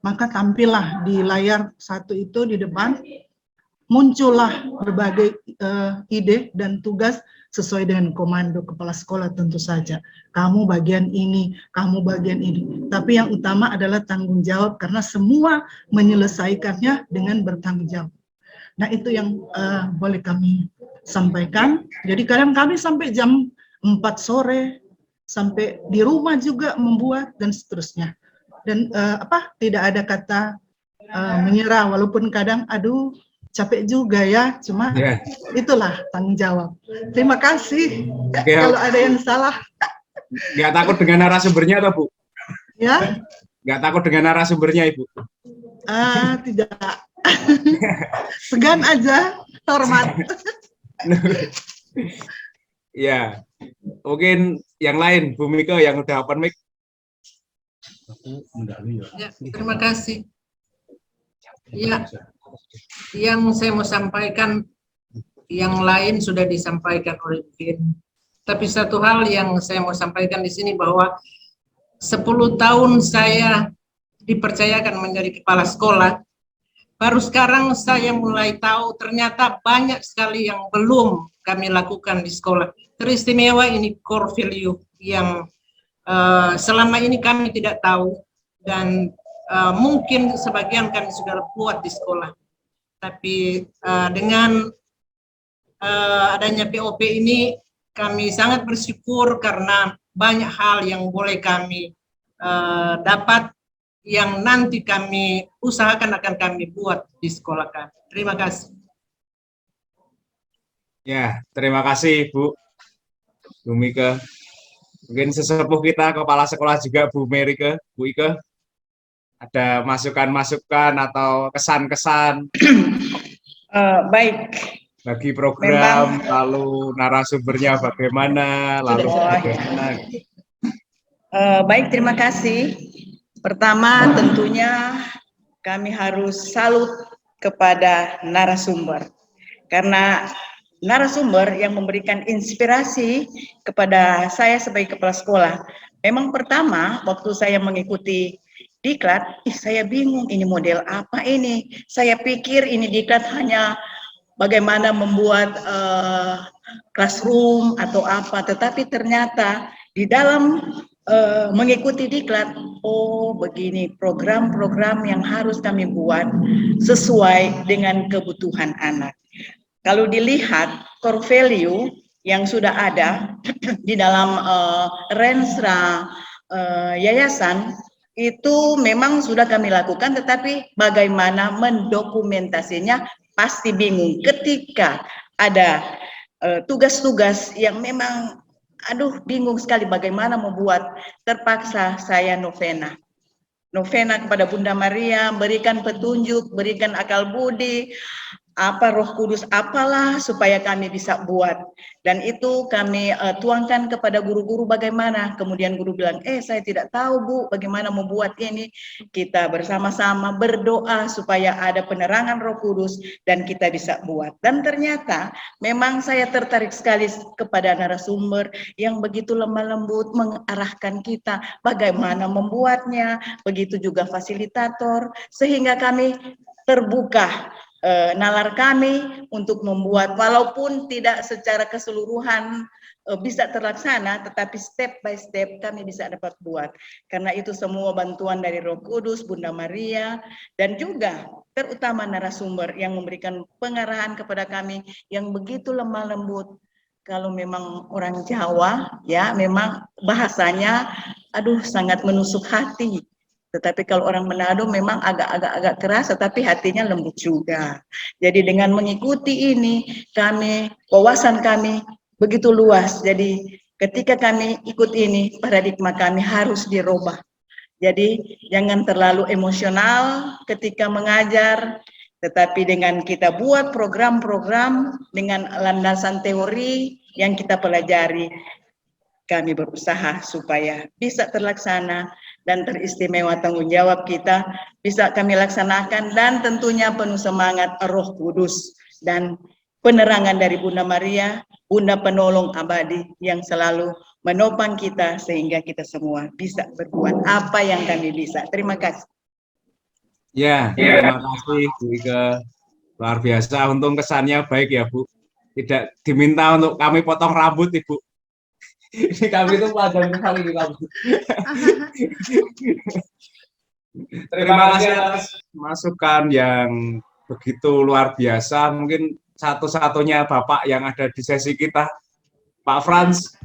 maka tampillah di layar 1 itu di depan, muncullah berbagai ide dan tugas sesuai dengan komando kepala sekolah tentu saja. Kamu bagian ini, kamu bagian ini. Tapi yang utama adalah tanggung jawab, karena semua menyelesaikannya dengan bertanggung jawab. Nah, itu yang boleh kami sampaikan. Jadi kadang kami sampai jam 4 sore, sampai di rumah juga membuat, dan seterusnya. Dan tidak ada kata menyerah, walaupun kadang, aduh, capek juga ya, cuma itulah tanggung jawab. Terima kasih. Kalau ada yang salah. Nggak takut dengan narasumbernya atau Bu? Ya? Nggak takut dengan narasumbernya Ibu? Tidak. Segan aja, hormat. Ya, mungkin yang lain, Bu Mika yang udah open mic. Ya, terima kasih. Ya, yang saya mau sampaikan, yang lain sudah disampaikan oleh Bin. Tapi satu hal yang saya mau sampaikan di sini, bahwa 10 tahun saya dipercayakan menjadi kepala sekolah, baru sekarang saya mulai tahu ternyata banyak sekali yang belum kami lakukan di sekolah. Teristimewa ini core value. yang selama ini kami tidak tahu, dan mungkin sebagian kami sudah buat di sekolah. Tapi dengan adanya POP ini kami sangat bersyukur karena banyak hal yang boleh kami dapat yang nanti kami usahakan akan kami buat di sekolah kami. Terima kasih. Ya, terima kasih Bu Mika. Mungkin sesepuh kita kepala sekolah juga Bu Merike, Bu Ike, ada masukan-masukan atau kesan-kesan Baik. bagi program, Memang- lalu narasumbernya bagaimana, lalu bagaimana. Baik, terima kasih. Pertama, tentunya kami harus salut kepada narasumber, karena narasumber yang memberikan inspirasi kepada saya sebagai kepala sekolah. Memang pertama, waktu saya mengikuti diklat, saya bingung ini model apa ini. Saya pikir ini diklat hanya bagaimana membuat classroom atau apa, tetapi ternyata di dalam mengikuti diklat, oh begini program-program yang harus kami buat sesuai dengan kebutuhan anak. Kalau dilihat core value yang sudah ada di dalam Rensra yayasan, itu memang sudah kami lakukan, tetapi bagaimana mendokumentasinya pasti bingung ketika ada tugas-tugas yang memang bingung sekali bagaimana membuat. Terpaksa saya novena kepada Bunda Maria, berikan petunjuk, berikan akal budi, apa Roh Kudus apalah supaya kami bisa buat. Dan itu kami tuangkan kepada guru-guru bagaimana. Kemudian guru bilang, saya tidak tahu Bu bagaimana membuat ini. Kita bersama-sama berdoa supaya ada penerangan Roh Kudus dan kita bisa buat. Dan ternyata memang saya tertarik sekali kepada narasumber yang begitu lemah lembut mengarahkan kita bagaimana membuatnya. Begitu juga fasilitator, sehingga kami terbuka nalar kami untuk membuat, walaupun tidak secara keseluruhan bisa terlaksana, tetapi step by step kami bisa dapat buat. Karena itu semua bantuan dari Roh Kudus, Bunda Maria, dan juga terutama narasumber yang memberikan pengarahan kepada kami yang begitu lemah lembut. Kalau memang orang Jawa, ya memang bahasanya, sangat menusuk hati. Tetapi kalau orang Manado memang agak keras, tetapi hatinya lembut juga. Jadi dengan mengikuti ini, wawasan kami begitu luas. Jadi ketika kami ikut ini, paradigma kami harus dirubah. Jadi jangan terlalu emosional ketika mengajar, tetapi dengan kita buat program-program dengan landasan teori yang kita pelajari, kami berusaha supaya bisa terlaksana dan teristimewa tanggung jawab kita bisa kami laksanakan, dan tentunya penuh semangat Roh Kudus dan penerangan dari Bunda Maria, Bunda Penolong Abadi yang selalu menopang kita sehingga kita semua bisa berbuat apa yang kami bisa. Terima kasih. Ya, terima kasih Bu Ike. Luar biasa, untung kesannya baik ya Bu. Tidak diminta untuk kami potong rambut Ibu. Ini kami itu pelajaran sekali di rambut. Terima kasih atas masukan yang begitu luar biasa. Mungkin satu-satunya Bapak yang ada di sesi kita, Pak Frans,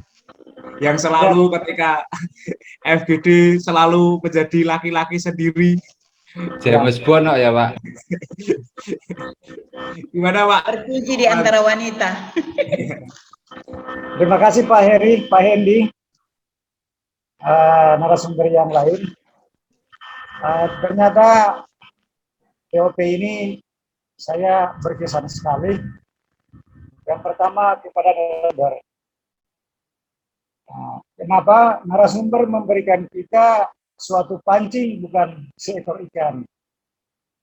yang selalu ketika FGD selalu menjadi laki-laki sendiri. James Bond ya Pak. Gimana Pak? Terpuji di antara wanita. Terima kasih Pak Heri, Pak Hendi, narasumber yang lain. Ternyata POP ini saya berkesan sekali. Yang pertama kepada narasumber. Kenapa narasumber memberikan kita suatu pancing, bukan seekor ikan.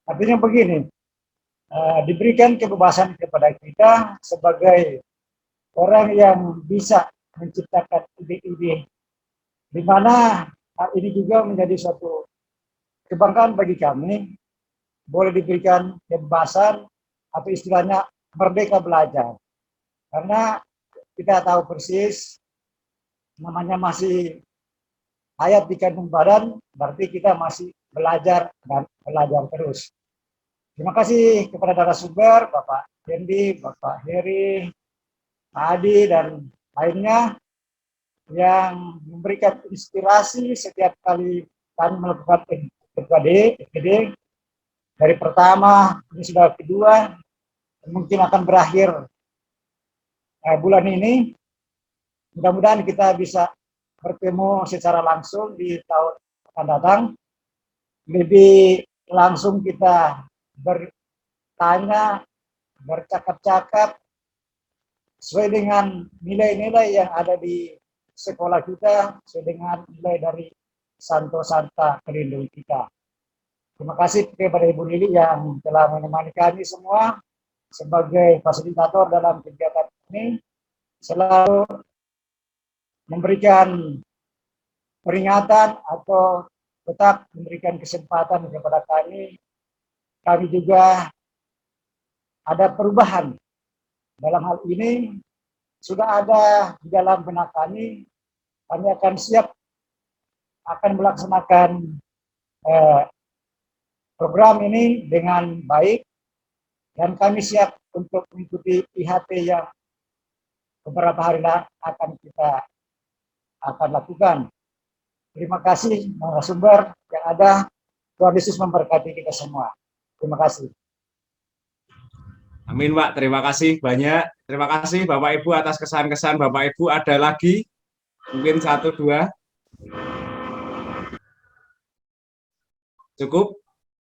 Artinya begini, diberikan kebebasan kepada kita sebagai orang yang bisa menciptakan ide-ide, di mana hal ini juga menjadi suatu kebanggaan bagi kami, boleh diberikan kebebasan atau istilahnya merdeka belajar. Karena kita tahu persis namanya masih hayat di kandung badan, berarti kita masih belajar dan belajar terus. Terima kasih kepada narasumber, Bapak Hendi, Bapak Heri, Pak Adi, dan lainnya yang memberikan inspirasi setiap kali kami melakukan FGD. Dari pertama, ini sudah kedua, mungkin akan berakhir bulan ini. Mudah-mudahan kita bisa bertemu secara langsung di tahun akan datang. Lebih langsung kita bertanya, bercakap-cakap sesuai dengan nilai-nilai yang ada di sekolah kita, sesuai dengan nilai dari Santo Santa pelindung kita. Terima kasih kepada Ibu Lili yang telah menemani kami semua sebagai fasilitator dalam kegiatan ini, selalu memberikan peringatan atau tetap memberikan kesempatan kepada kami. Kami juga ada perubahan dalam hal ini, sudah ada di dalam benak kami akan siap akan melaksanakan program ini dengan baik, dan kami siap untuk mengikuti IHT yang beberapa hari akan kita lakukan. Terima kasih narasumber yang ada. Tuhan Yesus memberkati kita semua. Terima kasih. Amin, Pak. Terima kasih banyak. Terima kasih Bapak Ibu atas kesan-kesan. Bapak Ibu ada lagi? Mungkin 1, 2. Cukup?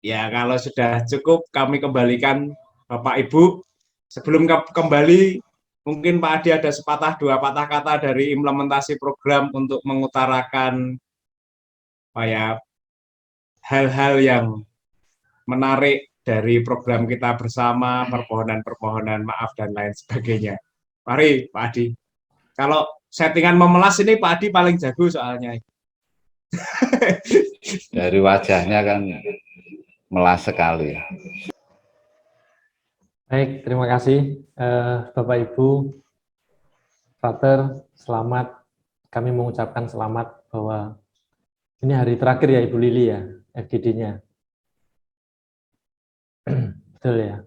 Ya, kalau sudah cukup kami kembalikan Bapak Ibu. Sebelum kembali, mungkin Pak Adi ada sepatah dua patah kata dari implementasi program untuk mengutarakan hal-hal yang menarik dari program kita bersama, permohonan-permohonan maaf dan lain sebagainya. Mari Pak Adi. Kalau settingan memelas ini Pak Adi paling jago soalnya. Dari wajahnya kan melas sekali. Baik, terima kasih Bapak Ibu, Frater, selamat. Kami mengucapkan selamat bahwa ini hari terakhir ya Ibu Lili ya, FGD-nya. Betul ya.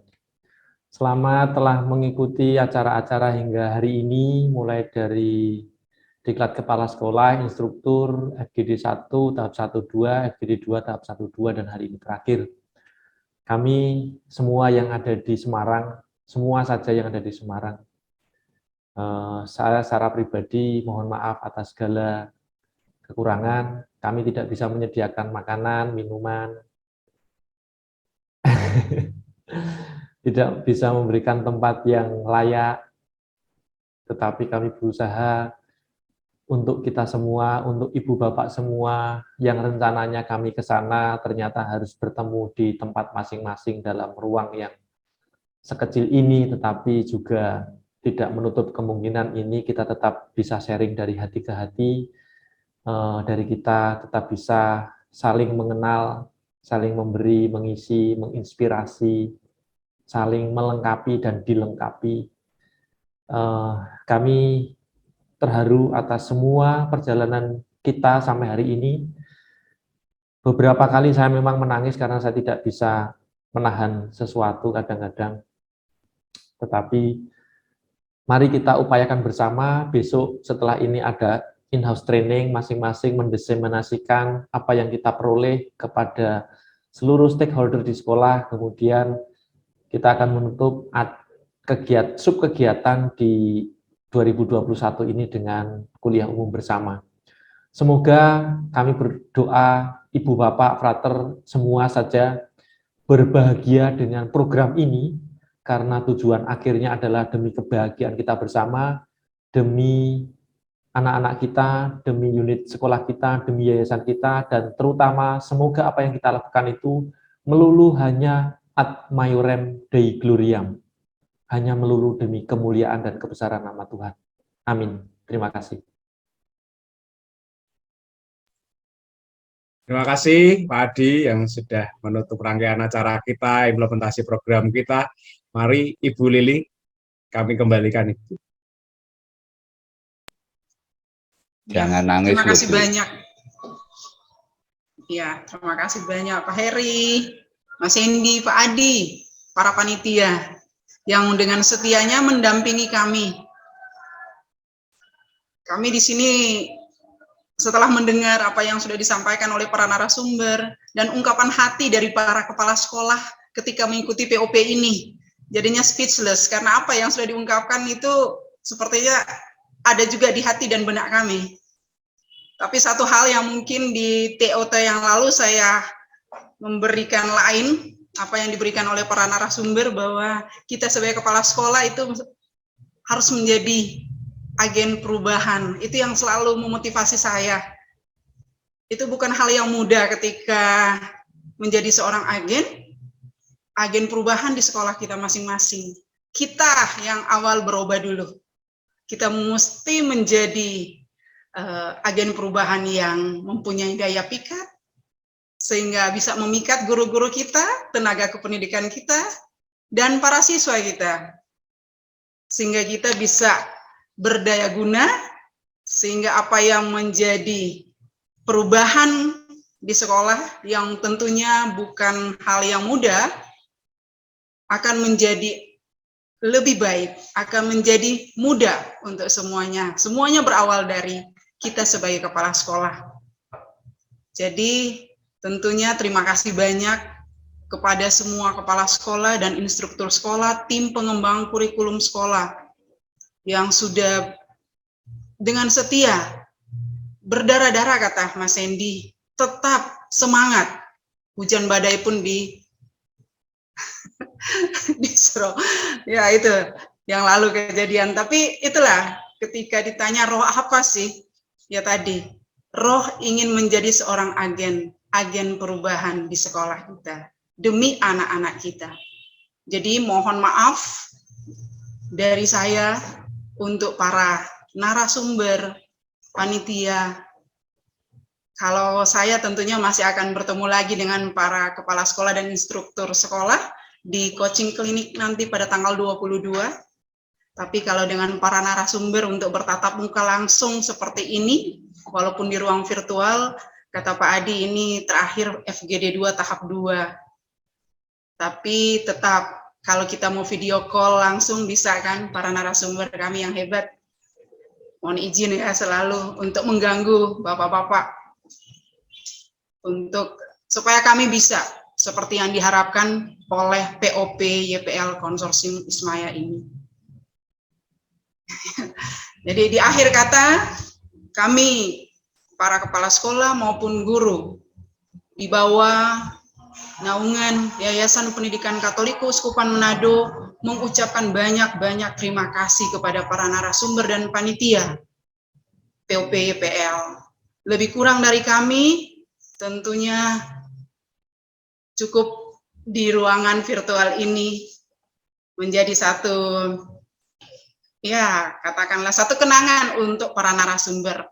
Selamat telah mengikuti acara-acara hingga hari ini, mulai dari Diklat Kepala Sekolah, Instruktur, FGD 1, tahap 1-2, FGD 2, tahap 1-2, dan hari ini terakhir. Kami semua yang ada di Semarang, semua saja yang ada di Semarang, saya secara pribadi mohon maaf atas segala kekurangan. Kami tidak bisa menyediakan makanan, minuman, tidak bisa memberikan tempat yang layak, tetapi kami berusaha untuk kita semua, untuk ibu bapak semua yang rencananya kami ke sana ternyata harus bertemu di tempat masing-masing dalam ruang yang sekecil ini, tetapi juga tidak menutup kemungkinan ini kita tetap bisa sharing dari hati ke hati, dari kita tetap bisa saling mengenal, saling memberi, mengisi, menginspirasi, saling melengkapi dan dilengkapi. Kami terharu atas semua perjalanan kita sampai hari ini. Beberapa kali saya memang menangis karena saya tidak bisa menahan sesuatu kadang-kadang. Tetapi mari kita upayakan bersama. Besok setelah ini ada in-house training, masing-masing mendiseminasikan apa yang kita peroleh kepada seluruh stakeholder di sekolah. Kemudian kita akan menutup sub-kegiatan di 2021 ini dengan kuliah umum bersama. Semoga kami berdoa, Ibu Bapak, Frater, semua saja berbahagia dengan program ini, karena tujuan akhirnya adalah demi kebahagiaan kita bersama, demi anak-anak kita, demi unit sekolah kita, demi yayasan kita, dan terutama semoga apa yang kita lakukan itu melulu hanya ad maiorem Dei gloriam, hanya melulu demi kemuliaan dan kebesaran nama Tuhan. Amin. Terima kasih. Terima kasih Pak Adi yang sudah menutup rangkaian acara kita, implementasi program kita. Mari Ibu Lili, kami kembalikan Ibu. Jangan nangis. Terima kasih Bu. banyak. Ya, terima kasih banyak Pak Heri, Mas Hendy, Pak Adi, para panitia yang dengan setianya mendampingi kami. Kami di sini setelah mendengar apa yang sudah disampaikan oleh para narasumber dan ungkapan hati dari para kepala sekolah ketika mengikuti POP ini, jadinya speechless karena apa yang sudah diungkapkan itu sepertinya ada juga di hati dan benak kami. Tapi satu hal yang mungkin di TOT yang lalu saya memberikan lain, apa yang diberikan oleh para narasumber, bahwa kita sebagai kepala sekolah itu harus menjadi agen perubahan. Itu yang selalu memotivasi saya. Itu bukan hal yang mudah ketika menjadi seorang agen perubahan di sekolah kita masing-masing. Kita yang awal berubah dulu. Kita mesti menjadi agen perubahan yang mempunyai daya pikat, sehingga bisa memikat guru-guru kita, tenaga kependidikan kita, dan para siswa kita. Sehingga kita bisa berdaya guna, sehingga apa yang menjadi perubahan di sekolah, yang tentunya bukan hal yang mudah, akan menjadi lebih baik, akan menjadi mudah untuk semuanya. Semuanya berawal dari kita sebagai kepala sekolah. Jadi tentunya terima kasih banyak kepada semua kepala sekolah dan instruktur sekolah, tim pengembang kurikulum sekolah yang sudah dengan setia, berdarah-darah kata Mas Hendy, tetap semangat. Hujan badai pun disuruh. Ya itu yang lalu kejadian. Tapi itulah ketika ditanya roh apa sih? Ya tadi, roh ingin menjadi seorang agen perubahan di sekolah kita demi anak-anak kita. Jadi mohon maaf dari saya untuk para narasumber, panitia. Kalau saya tentunya masih akan bertemu lagi dengan para kepala sekolah dan instruktur sekolah di coaching klinik nanti pada tanggal 22. Tapi kalau dengan para narasumber untuk bertatap muka langsung seperti ini, walaupun di ruang virtual, kata Pak Adi ini terakhir FGD 2 tahap 2. Tapi tetap kalau kita mau video call langsung bisa kan, para narasumber kami yang hebat. Mohon izin ya selalu untuk mengganggu Bapak-Bapak. Supaya kami bisa seperti yang diharapkan oleh POP YPL Konsorsium Ismaya ini. Jadi di akhir kata, kami para kepala sekolah maupun guru di bawah naungan Yayasan Pendidikan Katolik Keuskupan Manado mengucapkan banyak-banyak terima kasih kepada para narasumber dan panitia POP YPL. Lebih kurang dari kami, tentunya cukup di ruangan virtual ini menjadi satu, ya katakanlah satu kenangan untuk para narasumber.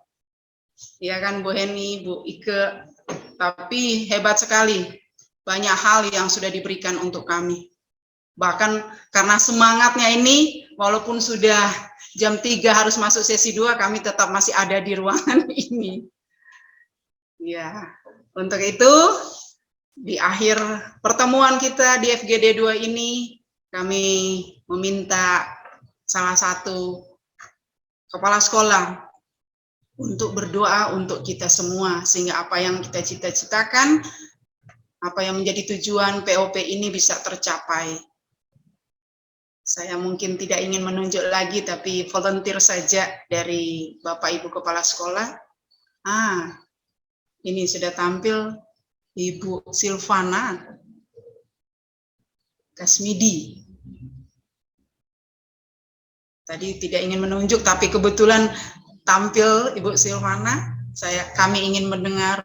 Ya kan Bu Heni, Bu Ike, tapi hebat sekali banyak hal yang sudah diberikan untuk kami. Bahkan karena semangatnya ini, walaupun sudah jam 3 harus masuk sesi 2, kami tetap masih ada di ruangan ini. Ya, untuk itu di akhir pertemuan kita di FGD 2 ini, kami meminta salah satu kepala sekolah untuk berdoa untuk kita semua, sehingga apa yang kita cita-citakan, apa yang menjadi tujuan POP ini bisa tercapai. Saya mungkin tidak ingin menunjuk lagi, tapi volunteer saja dari Bapak Ibu Kepala Sekolah. Ini sudah tampil Ibu Silvana Kasmidi. Tadi tidak ingin menunjuk, tapi kebetulan tampil Ibu Silvana. Kami ingin mendengar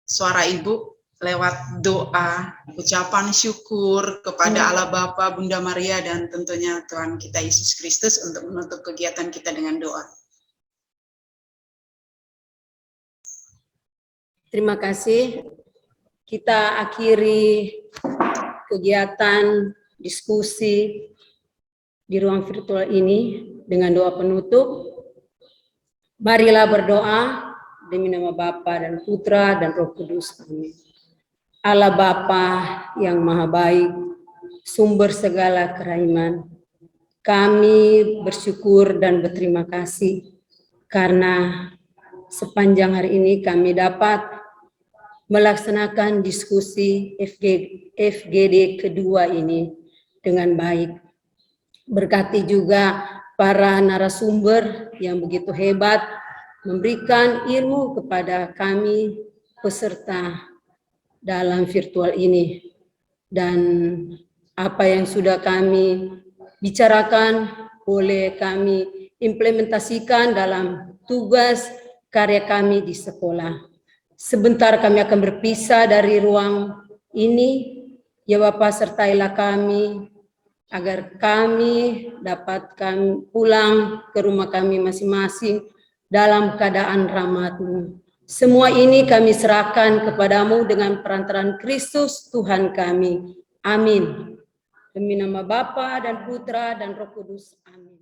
suara Ibu lewat doa, ucapan syukur kepada Allah Bapa, Bunda Maria, dan tentunya Tuhan kita Yesus Kristus untuk menutup kegiatan kita dengan doa. Terima kasih. Kita akhiri kegiatan diskusi di ruang virtual ini dengan doa penutup. Marilah berdoa demi nama Bapa dan Putra dan Roh Kudus. Amin. Allah Bapa yang Maha Baik, sumber segala kerahiman, kami bersyukur dan berterima kasih karena sepanjang hari ini kami dapat melaksanakan diskusi FGD kedua ini dengan baik. Berkati juga para narasumber yang begitu hebat memberikan ilmu kepada kami peserta dalam virtual ini. Dan apa yang sudah kami bicarakan boleh kami implementasikan dalam tugas karya kami di sekolah. Sebentar kami akan berpisah dari ruang ini. Ya Bapak, sertailah kami agar kami dapat pulang ke rumah kami masing-masing dalam keadaan rahmat-Mu. Semua ini kami serahkan kepadamu dengan perantaraan Kristus Tuhan kami. Amin. Demi nama Bapa dan Putra dan Roh Kudus. Amin.